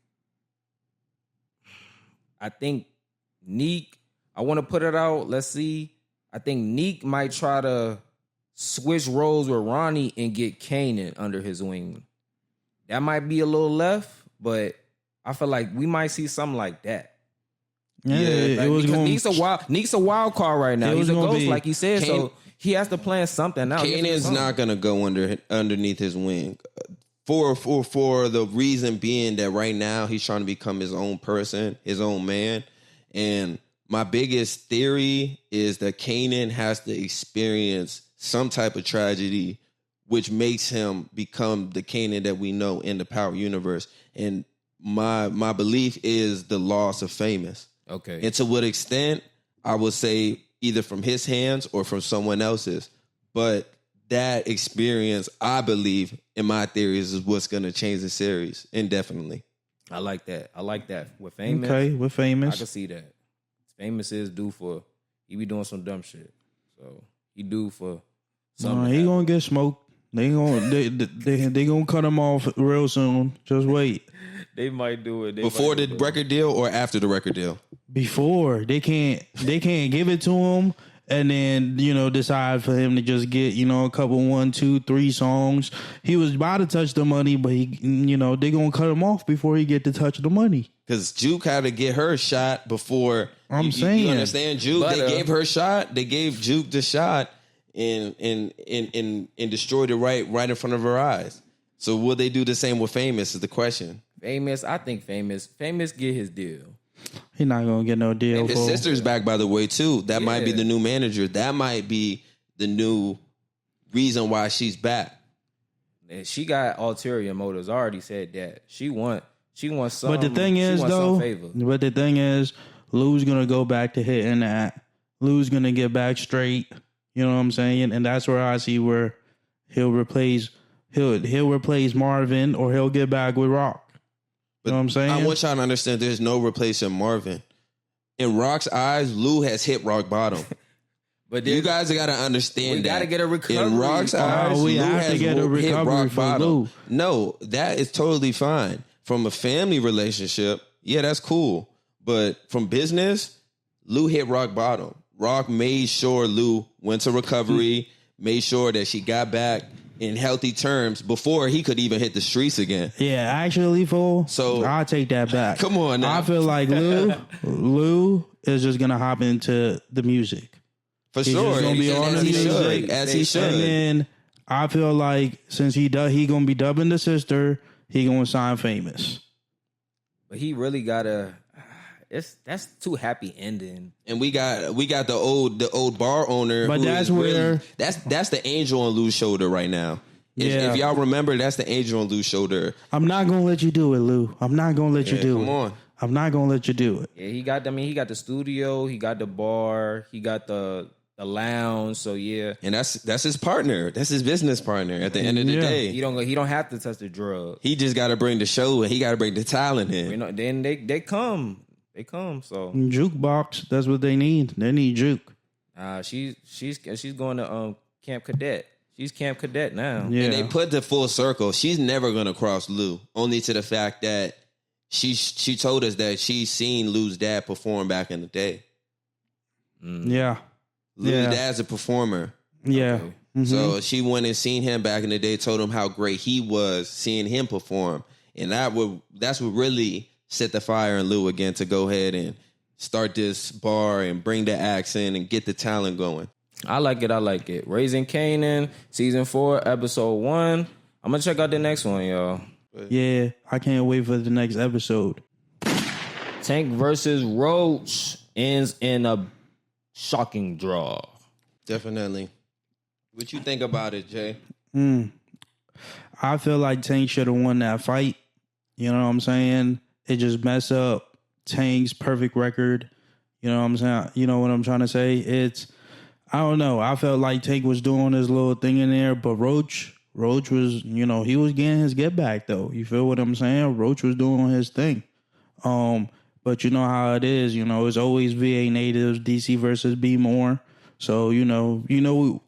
A: Neek, I want to put it out. Let's see. I think Neek might try to switch roles with Ronnie and get Kanan under his wing. That might be a little left, but I feel like we might see something like that.
B: Yeah,
A: it was going. Neek's a wild card right now. He's a ghost, like he said. So he has to plan something out.
C: Kanan's not gonna go underneath his wing for the reason being that right now he's trying to become his own person, his own man. And my biggest theory is that Kanan has to experience some type of tragedy, which makes him become the Kanan that we know in the Power universe. And my belief is the loss of Famous.
A: Okay.
C: And to what extent, I would say either from his hands or from someone else's. But that experience, I believe, in my theories, is what's going to change the series indefinitely.
A: I like that. With Famous.
B: Okay, with Famous.
A: I can see that. Famous is due for, he be doing some dumb shit. So he due for something.
B: He going to get smoked. They gonna cut him off real soon. Just wait.
A: They might do it.
C: Before the record deal or after the record deal?
B: Before. They can't give it to him and then, decide for him to just get, a couple 1, 2, 3 songs. He was about to touch the money, but they gonna cut him off before he get to touch the money. Because
C: Juke had to get her shot before.
B: I'm saying.
C: You understand, Juke? They gave her shot. They gave Juke the shot and destroyed it right in front of her eyes. So will they do the same with Famous is the question.
A: I think Famous get his deal.
B: He's not gonna get no deal.
C: And his sister's back, by the way, too. That might be the new manager. That might be the new reason why she's back.
A: And she got ulterior motives. I already said that. She wants some.
B: But the thing is, Lou's gonna go back to hitting that. Lou's gonna get back straight. You know what I'm saying? And that's where I see where he'll replace Marvin, or he'll get back with Rock. You know what I'm saying?
C: I want y'all to understand there's no replacing Marvin. In Rock's eyes, Lou has hit rock bottom. But you guys got to understand
A: we got to get a recovery.
C: In Rock's eyes,
B: we
C: Lou
B: have to get a recovery for Lou.
C: No, that is totally fine. From a family relationship, yeah, that's cool. But from business, Lou hit rock bottom. Rock made sure Lou went to recovery, made sure that she got back in healthy terms before he could even hit the streets again.
B: Yeah, actually, fool. So I'll take that back.
C: Come on now.
B: I feel like Lou is just gonna hop into the music.
C: For sure.
B: Gonna be on the music.
C: As he should.
B: And then I feel like since he gonna be dubbing the sister, he gonna sign Famous.
A: But he really gotta. That's too happy ending.
C: And we got the old bar owner.
B: But
C: who
B: that's
C: is really-
B: where-
C: that's the angel on Lou's shoulder right now. If y'all remember, that's the angel on Lou's shoulder.
B: I'm not gonna let you do it, Lou. I'm not gonna let you do it.
C: Come on.
B: I'm not gonna let you do it.
A: Yeah, he got the studio, he got the bar, he got the lounge. So yeah,
C: And that's his partner. That's his business partner. At the end of the day,
A: he don't have to touch the drug.
C: he just got to bring the show and he got to bring the talent in.
A: You know, then they come. So
B: Jukebox. That's what they need. They need juke.
A: she's going to Camp Cadet. She's Camp Cadet now.
B: Yeah.
C: And they put the full circle. She's never gonna cross Lou, only to the fact that she told us that she's seen Lou's dad perform back in the day.
B: Yeah.
C: Lou's
B: Yeah.
C: dad's a performer.
B: Yeah.
A: Okay.
B: Mhm.
C: So she went and seen him back in the day, told him how great he was seeing him perform. And that's what really set the fire in Lou again to go ahead and start this bar and bring the acts in and get the talent going.
A: I like it. Raising Kanan, season 4, episode 1. I'm gonna check out the next one, y'all.
B: Yeah. I can't wait for the next episode.
A: Tank versus Roach ends in a shocking draw.
C: Definitely. What you think about it, Jay?
B: I feel like Tank should have won that fight. You know what I'm saying? It just messed up Tank's perfect record. You know what I'm saying? You know what I'm trying to say? I don't know. I felt like Tank was doing his little thing in there, but Roach was, he was getting his get back though. You feel what I'm saying? Roach was doing his thing. But you know how it is, it's always VA natives, DC versus B more. So,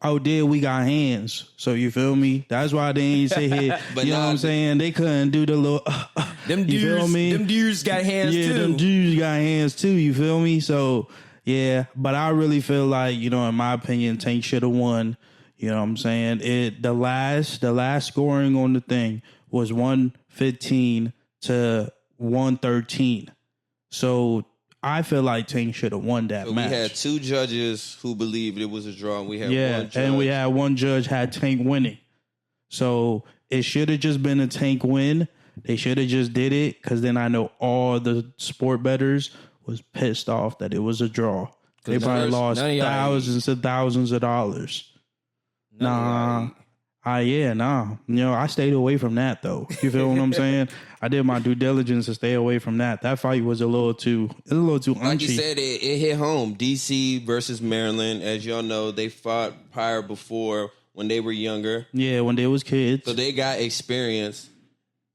B: out there we got hands. So you feel me? That's why they ain't sit here.
C: But
B: you know what I'm saying? They couldn't do the little
A: Them
B: you feel me?
A: Them dudes got hands
B: yeah,
A: too.
B: them dudes got hands too, you feel me? So yeah, but I really feel like, in my opinion, Tank should have won. You know what I'm saying? The last scoring on the thing was 115 to 113. So I feel like Tank should have won that
C: So
B: match.
C: we had 2 judges who believed it was a draw, and we had one judge.
B: and we had one judge had Tank winning. So it should have just been a Tank win. They should have just did it, because then I know all the sport bettors was pissed off that it was a draw. They probably lost
A: none of y'all
B: thousands and thousands of dollars. Nah. I stayed away from that though. You feel what I'm saying? I did my due diligence to stay away from that. That fight was a little too
C: Like you
B: unchy.
C: said, it hit home. DC versus Maryland. As y'all know, they fought prior before when they were younger.
B: Yeah, when they was kids.
C: So they got experience.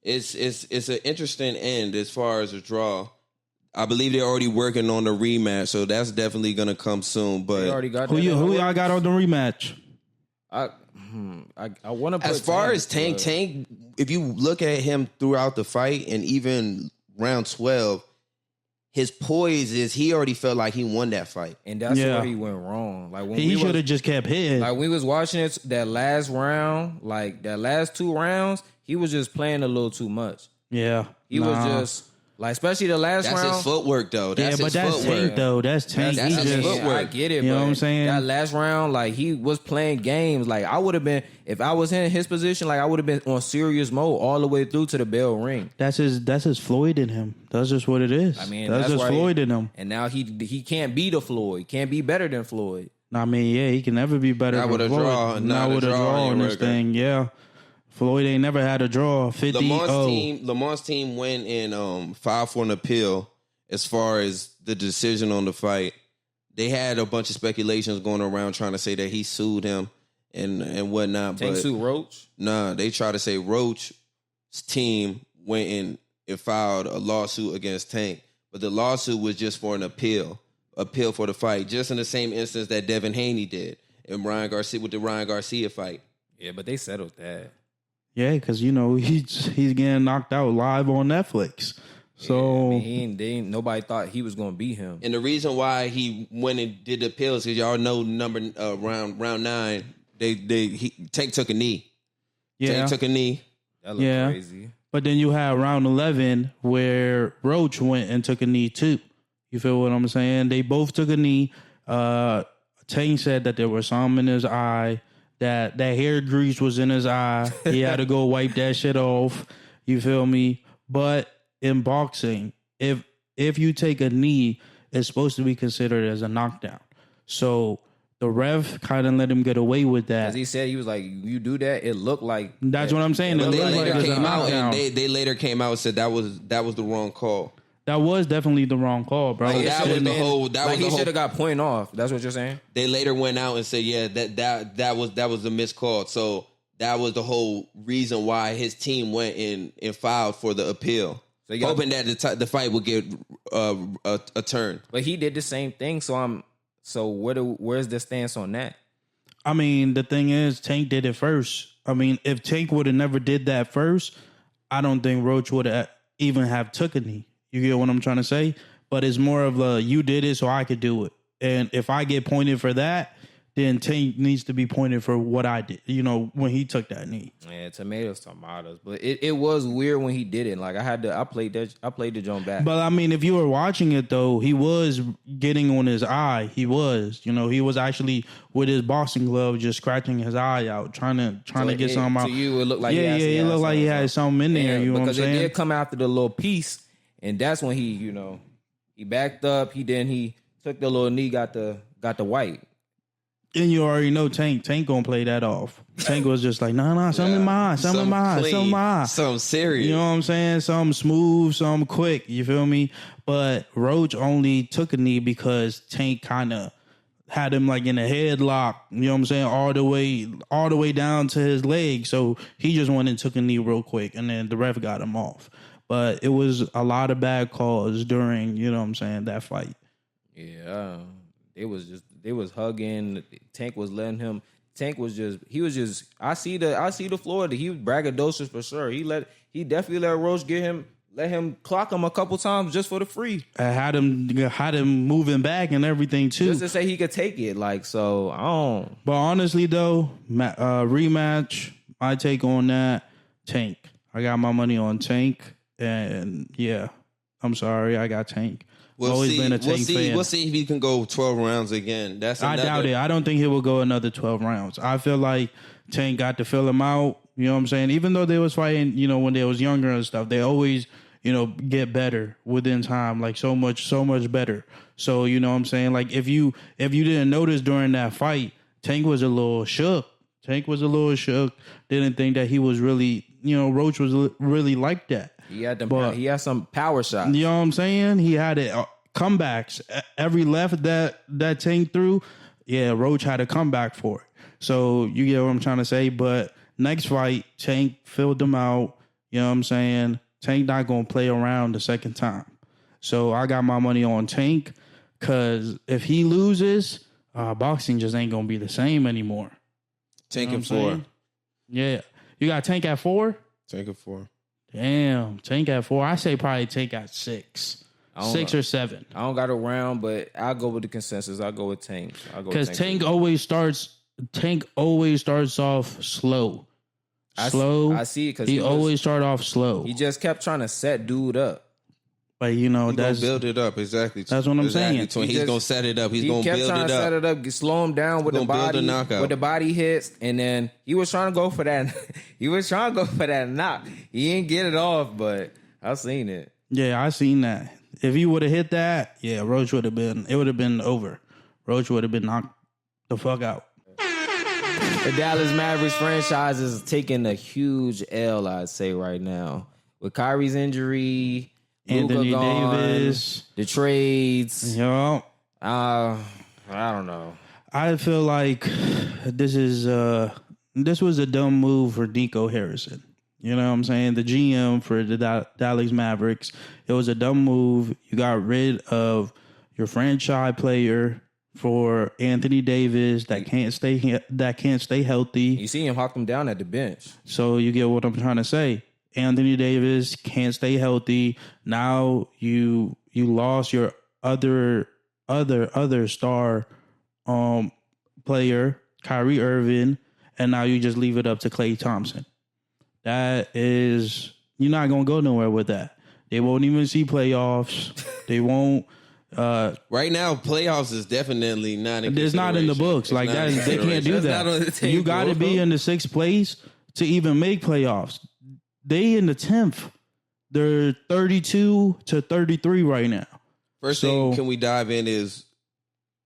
C: It's an interesting end as far as a draw. I believe they're already working on the rematch, so that's definitely gonna come soon. But
A: They already got
B: who
A: that in the
B: y'all
A: works.
B: got on the rematch?
A: I want to put
C: as far as
A: but-
C: Tank, if you look at him throughout the fight and even round 12, his poise is he already felt like he won that fight.
A: and that's
B: Yeah.
A: where he went wrong. Like when
B: He
A: we
B: should
A: was,
B: have just kept hitting.
A: like we was watching it that last round, like that last 2 rounds, he was just playing a little too much.
B: Yeah.
A: He was just like, especially the last
C: That's
A: round.
C: his footwork, though. That's
B: but
C: his
B: that's
C: footwork.
B: Tank though. That's Tank.
C: That's
B: He
C: his
B: just,
C: footwork.
A: I get it.
B: You know
A: but
B: what I'm saying?
A: That last round, like he was playing games. Like I would have been if I was in his position. Like I would have been on serious mode all the way through to the bell ring.
B: That's his Floyd in him. That's just what it is.
A: I mean,
B: that's just
A: why
B: Floyd in him.
A: And now he can't be the Floyd. Can't be better than Floyd.
B: I mean, yeah, he can never be better
C: Not
B: than
C: with a
B: Floyd.
C: draw.
B: Not with a draw
C: on
B: on
C: your
B: this
C: record.
B: thing. Yeah, Floyd ain't never had a draw. 50.
C: Lamont's team went and filed for an appeal as far as the decision on the fight. They had a bunch of speculations going around trying to say that he sued him and whatnot.
A: Tank
C: but
A: suit Roach.
C: nah, they try to say Roach's team went in and filed a lawsuit against Tank. But the lawsuit was just for an appeal for the fight, just in the same instance that Devin Haney did and Ryan Garcia with the Ryan Garcia fight.
A: Yeah, but they settled that.
B: Yeah, because he's getting knocked out live on Netflix. So
A: I mean, nobody thought he was gonna beat him.
C: And the reason why he went and did the appeals is y'all know round 9, Tank took a knee.
B: yeah,
C: Tank took a knee.
A: That looked
B: Yeah.
A: crazy.
B: but then you had round 11 where Roach went and took a knee too. You feel what I'm saying? They both took a knee. Tank said that there was some in his eye. That hair grease was in his eye. He had to go wipe that shit off. You feel me? But in boxing, if you take a knee, it's supposed to be considered as a knockdown. So the ref kind of let him get away with that.
A: As he said, he was like, "You do that, it looked like."
B: That's what I'm saying.
C: But
B: It
C: they
B: looked like
C: later
B: it was a
C: came out
B: knockdown.
C: and they later came out and said that was the wrong call.
B: That was definitely the wrong call, bro.
C: Like, that was the whole. That
A: Like
C: was
A: he
C: the
A: should have
C: whole.
A: got point off. That's what you're saying.
C: They later went out and said, yeah, that was the missed call. So that was the whole reason why his team went in and filed for the appeal,
A: So
C: hoping that the fight would get a turn.
A: But he did the same thing. So where's the stance on that?
B: I mean, the thing is, Tank did it first. I mean, if Tank would have never did that first, I don't think Roach would have even have took a knee. You get what I'm trying to say? But it's more of a, you did it so I could do it. And if I get pointed for that, then Tank needs to be pointed for what I did, when he took that knee.
A: Yeah, tomatoes. But it was weird when he did it. Like I played the joint back.
B: But I mean, if you were watching it though, he was getting on his eye. He was actually with his boxing glove just scratching his eye out, trying to get something out.
A: To you, it looked like
B: it looked like he had something in there. You know what I'm saying?
A: Because it did come after the little piece, and that's when he backed up. He took the little knee, got the white.
B: And you already know Tank gonna play that off. Tank was just like, nah, something in my eye, something in my eye.
C: Something serious.
B: You know what I'm saying? Something smooth, something quick. You feel me? But Roach only took a knee because Tank kind of had him like in a headlock. You know what I'm saying? All the way down to his leg. So he just went and took a knee real quick, and then the ref got him off. But it was a lot of bad calls during, that fight.
A: Yeah, they was hugging. Tank was letting him. Tank was just. I see the floor. He was braggadocious for sure. He definitely let Roach let him clock him a couple times just for the free.
B: I had him moving back and everything too,
A: just to say he could take it. Like, so I don't.
B: But honestly though, rematch. My take on that, Tank. I got my money on Tank, and yeah, I'm sorry, I got Tank. Been a Tank fan.
C: We'll see if he can go 12 rounds again.
B: I doubt it. I don't think he will go another 12 rounds. I feel like Tank got to fill him out. You know what I'm saying? Even though they was fighting, when they was younger and stuff, they always, get better within time, like so much better. So, you know what I'm saying? Like if you didn't notice during that fight, Tank was a little shook. Didn't think that he was really, Roach was really like that.
A: He had some power shots.
B: You know what I'm saying? He had it comebacks. Every left that Tank threw, yeah, Roach had a comeback for it. So you get what I'm trying to say. But next fight, Tank filled him out. You know what I'm saying? Tank not gonna play around the second time. So I got my money on Tank, because if he loses, boxing just ain't gonna be the same anymore.
C: Tank at 4.
B: Yeah, you got Tank at 4.
C: Tank at 4.
B: Damn, Tank at 4. I say probably Tank at 6. 6 or 7.
A: I don't got a round, but I'll go with the consensus. I'll go with Tank.
B: Because Tank always starts off slow.
A: I see it because
B: he always start off slow.
A: He just kept trying to set dude up.
B: But
C: he's
B: that's
C: gonna build it up exactly.
B: That's what I'm saying.
C: He's gonna set it up. He's gonna build it up. He kept trying to set it up,
A: slow him down with the body, with the body hits, and then he was trying to go for that. He was trying to go for that knock. He didn't get it off, but I seen it.
B: Yeah, I seen that. If he would have hit that, yeah, Roach would have been. It would have been over. Roach would have been knocked the fuck out.
A: The Dallas Mavericks franchise is taking a huge L, I'd say, right now. With Kyrie's injury,
B: Anthony
A: Luka gone,
B: Davis,
A: the trades.
B: Yo,
A: I don't know.
B: I feel like this was a dumb move for Nico Harrison. You know what I'm saying? The GM for the Dallas Mavericks. It was a dumb move. You got rid of your franchise player for Anthony Davis that can't stay healthy.
A: You see him hawk him down at the bench.
B: So you get what I'm trying to say. Anthony Davis can't stay healthy. Now you lost your other star player, Kyrie Irving, and now you just leave it up to Klay Thompson. You're not gonna go nowhere with that. They won't even see playoffs. They won't.
C: Right now, playoffs is definitely not.
B: It's not in the books. Like that, they can't do that. You got to be in the 6th place to even make playoffs. They in the 10th. They're 32-33 right now.
C: First thing can we dive in is,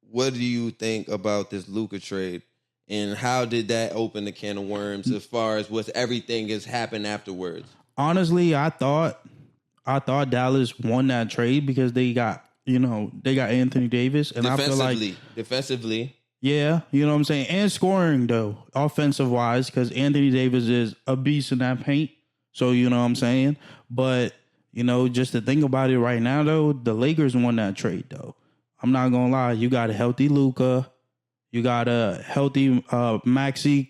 C: what do you think about this Luka trade? And how did that open the can of worms as far as what everything has happened afterwards?
B: Honestly, I thought Dallas won that trade because they got Anthony Davis, and I feel like
C: defensively,
B: yeah, you know what I'm saying, and scoring though, offensive wise, because Anthony Davis is a beast in that paint. So you know what I'm saying, but just to think about it right now though, the Lakers won that trade though. I'm not gonna lie, you got a healthy Luka, you got a healthy Maxi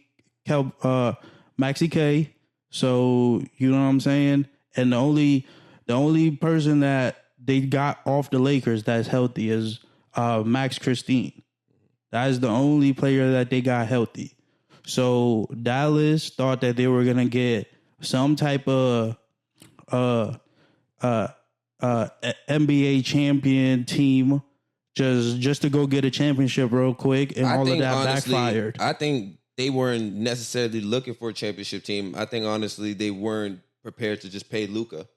B: K. So you know what I'm saying, and the only person that they got off the Lakers that's healthy is Max Christine. That is the only player that they got healthy. So Dallas thought that they were gonna get some type of NBA champion team just to go get a championship real quick, and all of that honestly backfired.
C: I think they weren't necessarily looking for a championship team. I think honestly they weren't prepared to just pay Luka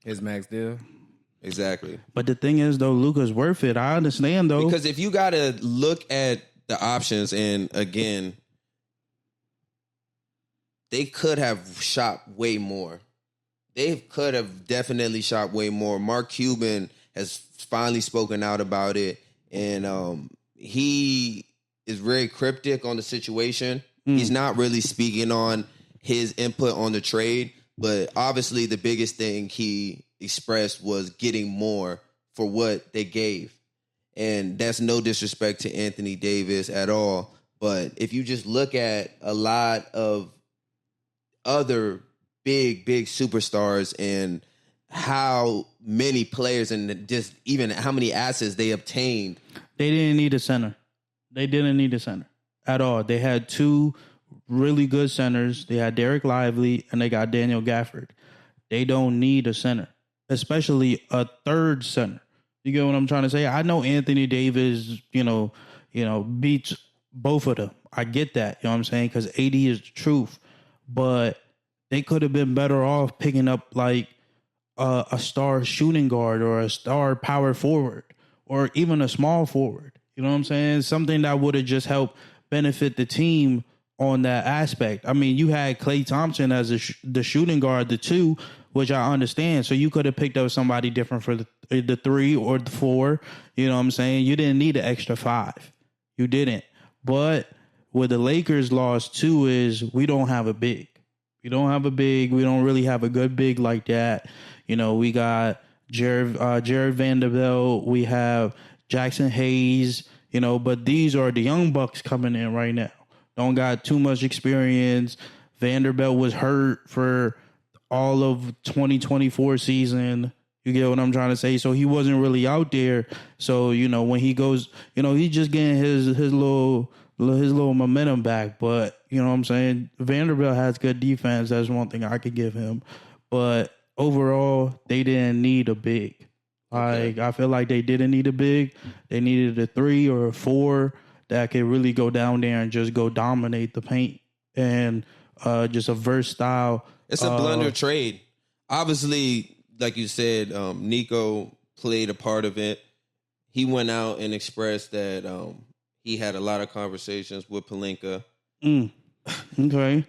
A: his max deal.
C: Exactly.
B: But the thing is, though, Luka's worth it. I understand, though.
C: Because if you got to look at the options, and again, they could have shot way more. They could have definitely shot way more. Mark Cuban has finally spoken out about it, and he is very cryptic on the situation. He's not really speaking on his input on the trade, but obviously the biggest thing he expressed was getting more for what they gave. And that's no disrespect to Anthony Davis at all. But if you just look at a lot of other big superstars and how many players and just even how many assets they obtained.
B: They didn't need a center. They didn't need a center at all. They had two really good centers. They had Derek Lively and they got Daniel Gafford. They don't need a center, especially a third center. You get what I'm trying to say? I know Anthony Davis, beats both of them. I get that, you know what I'm saying? Because AD is the truth. But they could have been better off picking up like a star shooting guard or a star power forward or even a small forward. You know what I'm saying? Something that would have just helped benefit the team on that aspect. I mean, you had Klay Thompson as the shooting guard, the 2, which I understand. So you could have picked up somebody different for the 3 or the 4. You know what I'm saying? You didn't need an extra 5. You didn't. But what the Lakers lost too is we don't have a big. We don't have a big. We don't really have a good big like that. We got Jared Vanderbilt. We have Jackson Hayes. But these are the young bucks coming in right now. Don't got too much experience. Vanderbilt was hurt for all of 2024 season. You get what I'm trying to say? So he wasn't really out there. So, when he goes, he's just getting his little momentum back. But, you know what I'm saying? Vanderbilt has good defense. That's one thing I could give him. But overall, they didn't need a big. Like, I feel like they didn't need a big. They needed a 3 or a 4 that could really go down there and just go dominate the paint. And just a versatile.
C: It's a blunder trade. Obviously, like you said, Nico played a part of it. He went out and expressed that he had a lot of conversations with Pelinka.
B: Okay.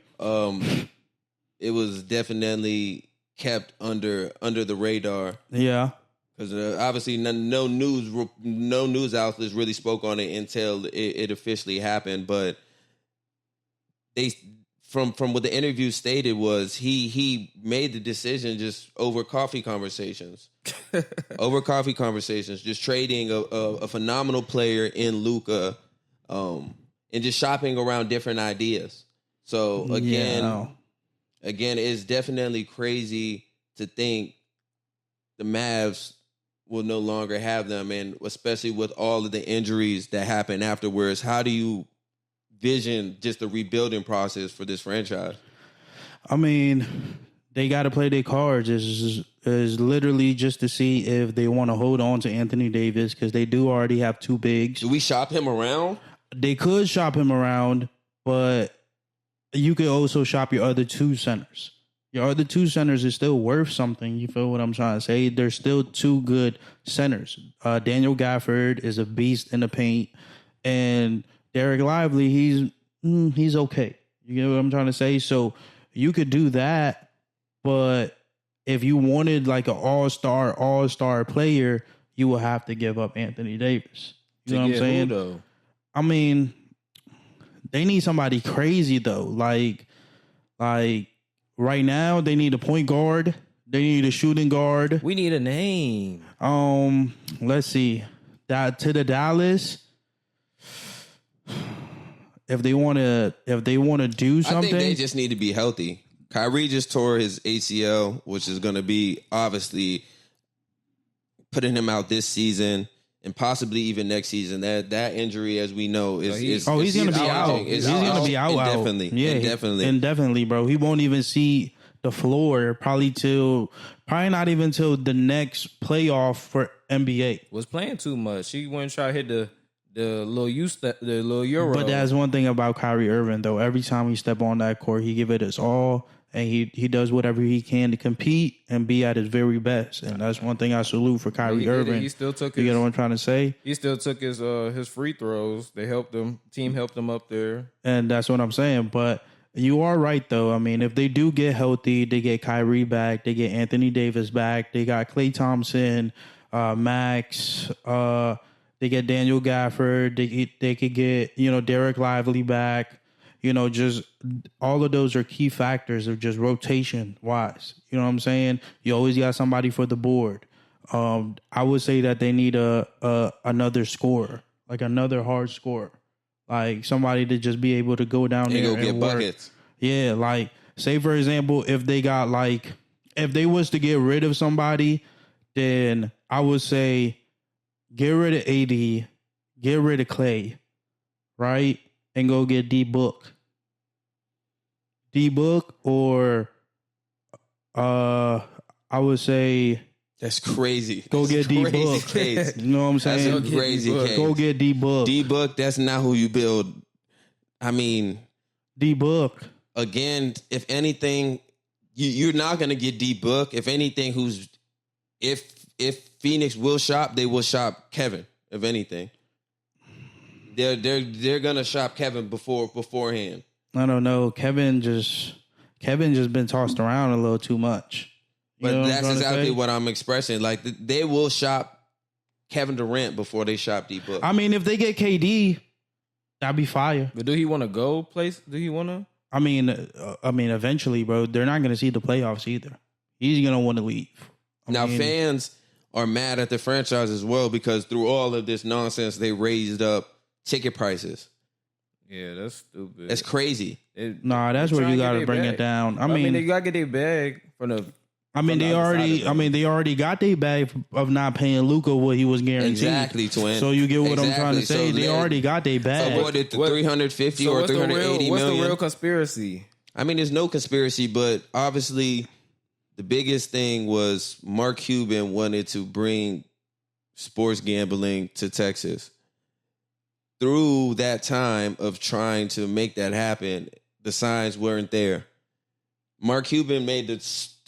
C: It was definitely kept under the radar.
B: Yeah.
C: Because obviously no news outlets really spoke on it until it officially happened. But they, from what the interview stated, was he made the decision just over coffee conversations, just trading a phenomenal player in Luka, and just shopping around different ideas. So again, it's definitely crazy to think the Mavs will no longer have them, and especially with all of the injuries that happen afterwards. How do you vision just the rebuilding process for this franchise?
B: I mean, they got to play their cards. Is literally just to see if they want to hold on to Anthony Davis, because they do already have 2 bigs.
C: Do we shop him around?
B: They could shop him around, but you could also shop your other 2 centers. your other two centers is still worth something. You feel what I'm trying to say? They're still two good centers. Daniel Gafford is a beast in the paint, and Derek Lively, he's okay. You know what I'm trying to say? So you could do that, but if you wanted like an all-star player, you will have to give up Anthony Davis. You know what I'm saying?
A: Who, though?
B: I mean, they need somebody crazy though. Like right now, they need a point guard. They need a shooting guard.
A: We need a name.
B: Let's see. That to the Dallas. If they want to do something,
C: I think they just need to be healthy. Kyrie just tore his ACL, which is going to be obviously putting him out this season and possibly even next season. That injury, as we know, is
B: he's going to be out. He's going to be out
C: indefinitely.
B: Yeah, indefinitely, bro. He won't even see the floor probably not even till the next playoff for NBA.
A: Was playing too much. He wouldn't try to hit the little Euro.
B: But that's one thing about Kyrie Irving, though. Every time he step on that court, he give it his all, and he does whatever he can to compete and be at his very best. And that's one thing I salute for Kyrie Irving.
A: He still took.
B: You get what I'm trying to say?
A: He still took his free throws. They helped him. Team helped him up there.
B: And that's what I'm saying. But you are right, though. I mean, if they do get healthy, they get Kyrie back, they get Anthony Davis back, they got Klay Thompson, Max. They get Daniel Gafford. They could get, Derek Lively back. Just all of those are key factors of just rotation wise. You know what I'm saying? You always got somebody for the board. I would say that they need another scorer, like another hard scorer, like somebody to just be able to go down there
C: and get
B: work.
C: Buckets.
B: Yeah, like say for example, if they was to get rid of somebody, then I would say get rid of AD, get rid of Klay, right? And go get D-Book. D-Book or I would say
C: that's crazy.
B: Go get D-Book. You know what I'm saying?
C: That's a crazy case.
B: Go get D-Book.
C: D-Book, that's not who you build. I mean,
B: D-Book.
C: Again, if anything, you're not going to get D-Book. If anything, if Phoenix will shop, they will shop Kevin. If anything, they're gonna shop Kevin beforehand.
B: I don't know. Kevin just been tossed around a little too much.
C: But that's exactly what I'm expressing. Like they will shop Kevin Durant before they shop D-Book.
B: I mean, if they get KD, that'd be fire.
A: But do he want to go place? Do he want to?
B: I mean, eventually, bro. They're not gonna see the playoffs either. He's gonna want to leave.
C: Now, fans are mad at the franchise as well because through all of this nonsense, they raised up ticket prices.
A: Yeah, that's stupid.
C: That's crazy.
B: That's where you got to bring it down. I mean,
A: they got to get their bag from the.
B: They already got their bag of not paying Luka what he was guaranteed.
C: Exactly, twin.
B: So you get what I'm trying to say. So they already got their bag.
C: So what, 350 or 380 million?
A: What's the real conspiracy?
C: I mean, there's no conspiracy, but obviously the biggest thing was Mark Cuban wanted to bring sports gambling to Texas. Through that time of trying to make that happen, the signs weren't there. Mark Cuban made the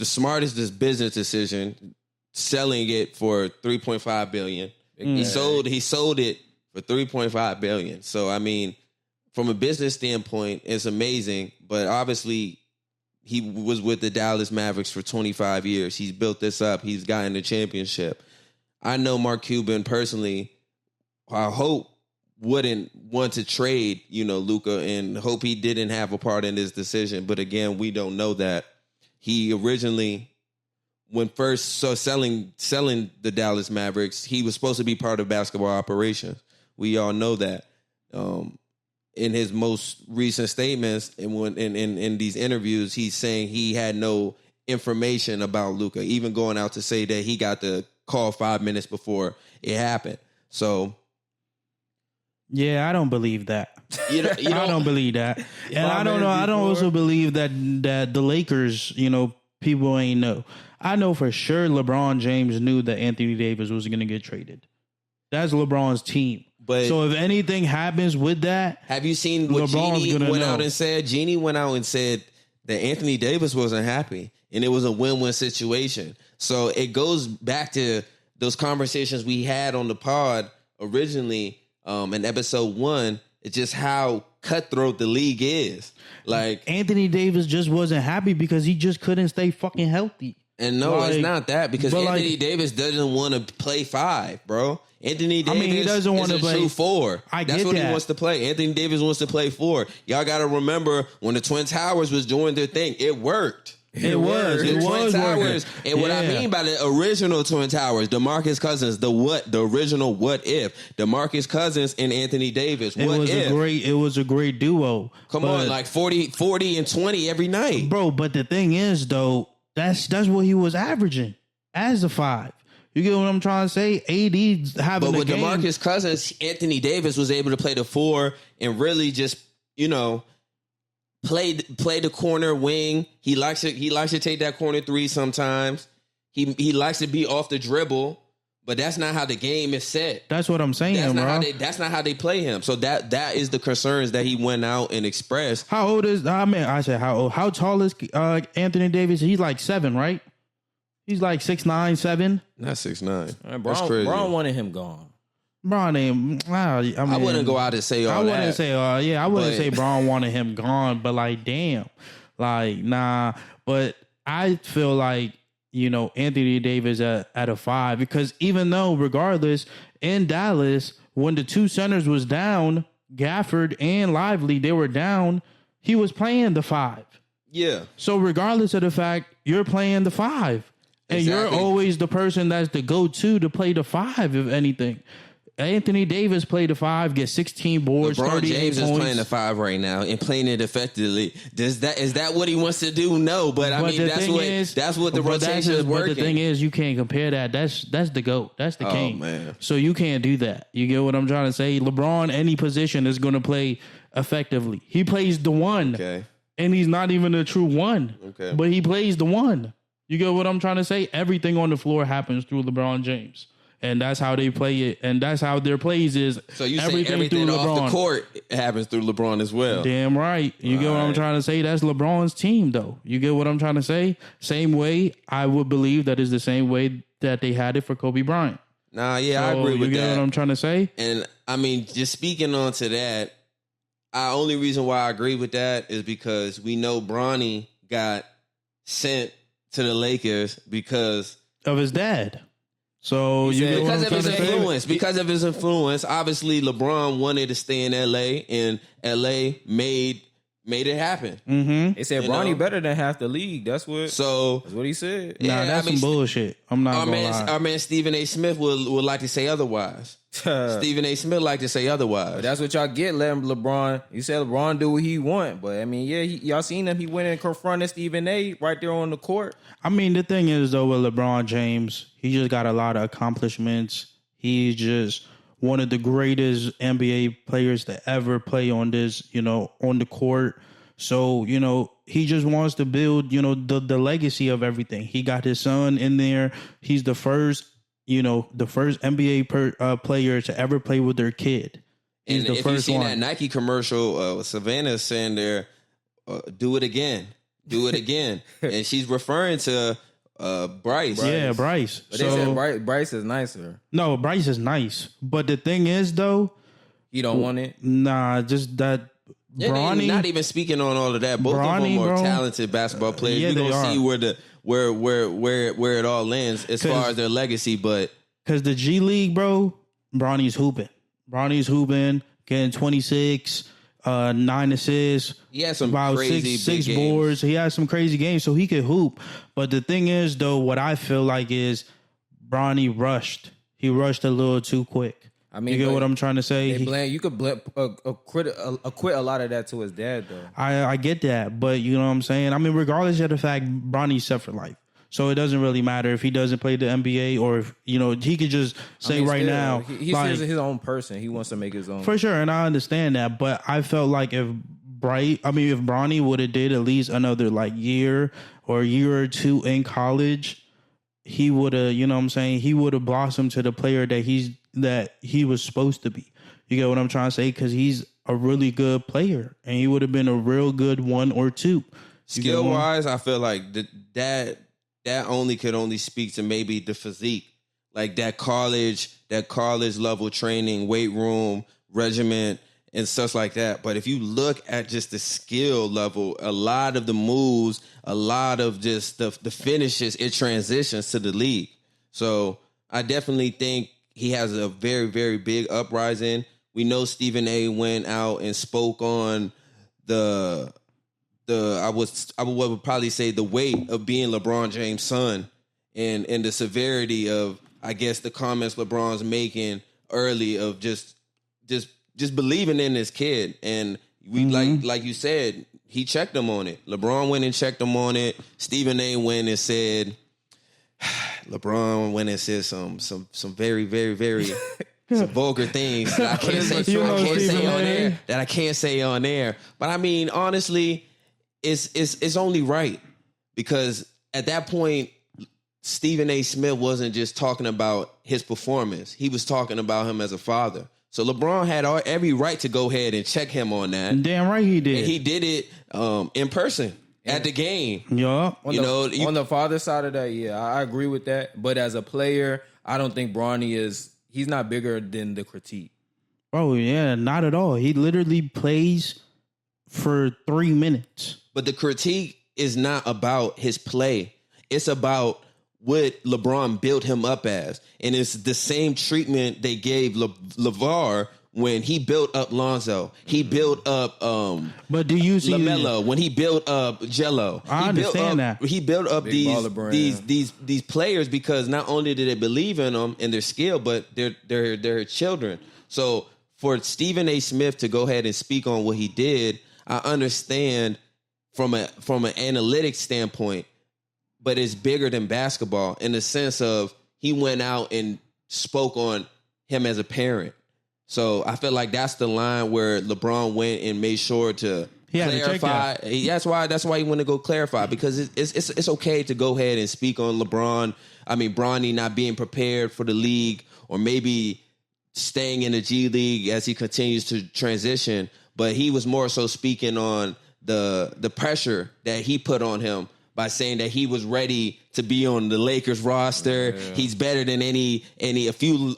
C: smartest business decision, selling it for $3.5 billion. He sold it for $3.5 billion. So I mean, from a business standpoint, it's amazing. But obviously, he was with the Dallas Mavericks for 25 years. He's built this up. He's gotten the championship. I know Mark Cuban personally. I hope wouldn't want to trade, Luka, and hope he didn't have a part in this decision. But again, we don't know that. He originally, when first selling the Dallas Mavericks, he was supposed to be part of basketball operations. We all know that. In his most recent statements and when in these interviews, he's saying he had no information about Luka, even going out to say that he got the call 5 minutes before it happened. So.
B: Yeah, I don't believe that.
C: I
B: don't believe that. And I don't know. I don't also believe that the Lakers, people ain't know. I know for sure LeBron James knew that Anthony Davis was going to get traded. That's LeBron's team. But so if anything happens with that,
C: have you seen what Genie went out and said? Genie went out and said that Anthony Davis wasn't happy, and it was a win-win situation. So it goes back to those conversations we had on the pod originally in episode 1. It's just how cutthroat the league is. Like,
B: Anthony Davis just wasn't happy because he just couldn't stay fucking healthy.
C: And no,
B: like,
C: it's not that, because Anthony
B: like,
C: Davis doesn't want to play 5, bro. Anthony Davis
B: he doesn't want to play
C: true 4.
B: That's what
C: he wants to play. Anthony Davis wants to play 4. Y'all got to remember when the Twin Towers was doing their thing, it worked.
B: It was
C: Twin Towers.
B: working.
C: And what I mean by the original Twin Towers, DeMarcus Cousins, the original what if, DeMarcus Cousins and Anthony Davis.
B: It was a great duo.
C: Come on, like 40 and 20 every night.
B: Bro, but the thing is though, that's what he was averaging as a 5. You get what I'm trying to say? AD's having
C: but
B: a
C: with
B: game.
C: DeMarcus Cousins, Anthony Davis was able to play the 4 and really just, play the corner wing. He likes to take that corner 3 sometimes. He likes to be off the dribble, but that's not how the game is set.
B: That's what I'm saying,
C: That's not how they play him. So that is the concerns that he went out and expressed.
B: How old is how old? How tall is Anthony Davis? He's like 7, right? He's like 6'9", 7.
C: Not 6'9".
A: That's crazy. Bron wanted him gone.
B: Bron
C: I wouldn't go out and say all that.
B: I wouldn't say Bron wanted him gone, but like, damn. Like, nah. But I feel like, Anthony Davis at a 5, because even though regardless in Dallas, when the 2 centers was down, Gafford and Lively, they were down, he was playing the 5.
C: Yeah.
B: So regardless of the fact, you're playing the 5. And you're always the person that's the go-to to play the 5, if anything. Anthony Davis played the 5, get 16 boards,
C: LeBron
B: 38
C: James
B: points.
C: is playing the 5 right now and playing it effectively. Is that what he wants to do? No, but I mean that's what the rotation is working.
B: But the thing is, you can't compare that. That's the GOAT. That's the king.
C: Man.
B: So you can't do that. You get what I'm trying to say? LeBron, any position is going to play effectively. He plays the 1.
C: Okay.
B: And he's not even a true 1.
C: Okay.
B: But he plays the 1. You get what I'm trying to say? Everything on the floor happens through LeBron James. And that's how they play it. And that's how their plays is.
C: So you say everything off the court happens through LeBron as well.
B: Damn right. You get what I'm trying to say? That's LeBron's team, though. You get what I'm trying to say? Same way, I would believe that is the same way that they had it for Kobe Bryant.
C: Nah, yeah, I agree with that.
B: You get what I'm trying to say?
C: And, I mean, just speaking on to that, the only reason why I agree with that is because we know Bronny got sent to the Lakers because
B: of his dad. So
C: because of his influence, obviously LeBron wanted to stay in LA, and LA made it happen.
B: Mm-hmm.
A: They said Bronny better than half the league. That's what he said.
B: Nah, that's some bullshit. I'm not gonna lie.
C: Our man Stephen A. Smith would like to say otherwise. Stephen A. Smith like to say otherwise.
A: But that's what y'all get, letting LeBron. You said LeBron do what he want, but I mean, yeah, y'all seen him. He went and confronted Stephen A. right there on the court.
B: I mean, the thing is though, with LeBron James, he just got a lot of accomplishments. He's just one of the greatest NBA players to ever play on this, on the court. So, he just wants to build, the legacy of everything. He got his son in there. He's the first NBA player to ever play with their kid. He's
C: and
B: the
C: if
B: first
C: you seen
B: one.
C: that Nike commercial, Savannah's saying there, do it again. And she's referring to Bryce.
B: Yeah, Bryce.
A: But they said Bryce is nicer.
B: No, Bryce is nice. But the thing is, though,
A: you don't want it?
B: Nah, just that Bronny.
C: Not even speaking on all of that. Both
B: Bronny,
C: of them are talented basketball players.
B: Yeah,
C: We're gonna see where it all lands as far as their legacy. But
B: because the G League, bro, Bronny's hooping, getting 26. 9 assists.
C: He had some
B: about
C: crazy
B: six
C: big
B: boards.
C: games.
B: He had some crazy games, so he could hoop. But the thing is, though, what I feel like is Bronny rushed. He rushed a little too quick.
A: I mean,
B: you get what I'm trying to say?
A: You could acquit a lot of that to his dad, though.
B: I get that, but you know what I'm saying? I mean, regardless of the fact, Bronny's set for life. So it doesn't really matter if he doesn't play the NBA or if, he could just say now.
A: He's his own person. He wants to make his own.
B: For sure, and I understand that. But I felt like if Bronny would have did at least another year or a year or two in college, he would have, he would have blossomed to the player that he was supposed to be. You get what I'm trying to say? Because he's a really good player and he would have been a real good 1 or 2.
C: Skill wise, I feel like that could only speak to maybe the physique, like that college level training, weight room, regiment, and stuff like that. But if you look at just the skill level, a lot of the moves, a lot of just the finishes, it transitions to the league. So I definitely think he has a very, very big uprising. We know Stephen A. went out and spoke on I would probably say the weight of being LeBron James' son and the severity of, I guess, the comments LeBron's making early of just believing in his kid. And we like you said, he checked him on it. LeBron went and checked him on it. Stephen A. went and said LeBron went and said some very, very, very some vulgar things that I can't say on air. But I mean, honestly, it's only right, because at that point, Stephen A. Smith wasn't just talking about his performance. He was talking about him as a father. So LeBron had every right to go ahead and check him on that.
B: Damn right he did.
C: And he did it in person at the game.
B: Yeah.
A: On the father side of that, yeah, I agree with that. But as a player, I don't think Bronny he's not bigger than the critique.
B: Oh, yeah, not at all. He literally plays for 3 minutes.
C: But the critique is not about his play. It's about what LeBron built him up as. And it's the same treatment they gave LeVar when he built up Lonzo. He built up
B: but do you see
C: LaMelo when he built up Jello.
B: I understand that.
C: He built up these players because not only did they believe in them and their skill, but they're children. So for Stephen A. Smith to go ahead and speak on what he did, I understand from an analytics standpoint, but it's bigger than basketball in the sense of he went out and spoke on him as a parent. So I feel like that's the line where LeBron went and made sure to clarify. That's why he went to go clarify, because it's okay to go ahead and speak on Bronny not being prepared for the league, or maybe staying in the G League as he continues to transition. But he was more so speaking on the pressure that he put on him by saying that he was ready to be on the Lakers roster. Yeah. He's better than a few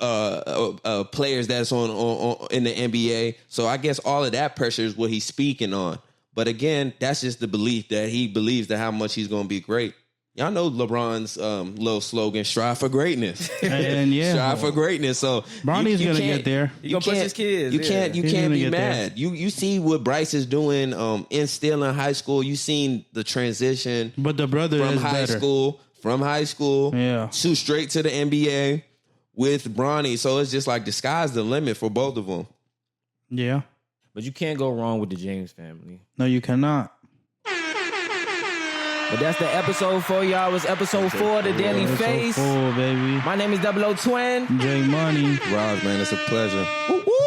C: players that's on in the NBA. So I guess all of that pressure is what he's speaking on. But again, that's just the belief that he believes that how much he's going to be great. Y'all know LeBron's little slogan, strive for greatness.
B: And yeah.
C: Strive for greatness. So
B: Bronny's going to get there.
A: He's going to push his kids.
C: You can't be mad. You see what Bryce is doing still in high school. You seen the transition.
B: But the brother
C: from
B: is
C: high
B: better.
C: From high school to straight to the NBA with Bronny. So it's just like the sky's the limit for both of them.
B: Yeah.
A: But you can't go wrong with the James family.
B: No, you cannot.
A: But that's the episode for y'all. It was episode 4 of the Daily Face.
B: 4, baby.
A: My name is 00 Twin.
B: J Money.
C: Raj, man, it's a pleasure. Woo-woo.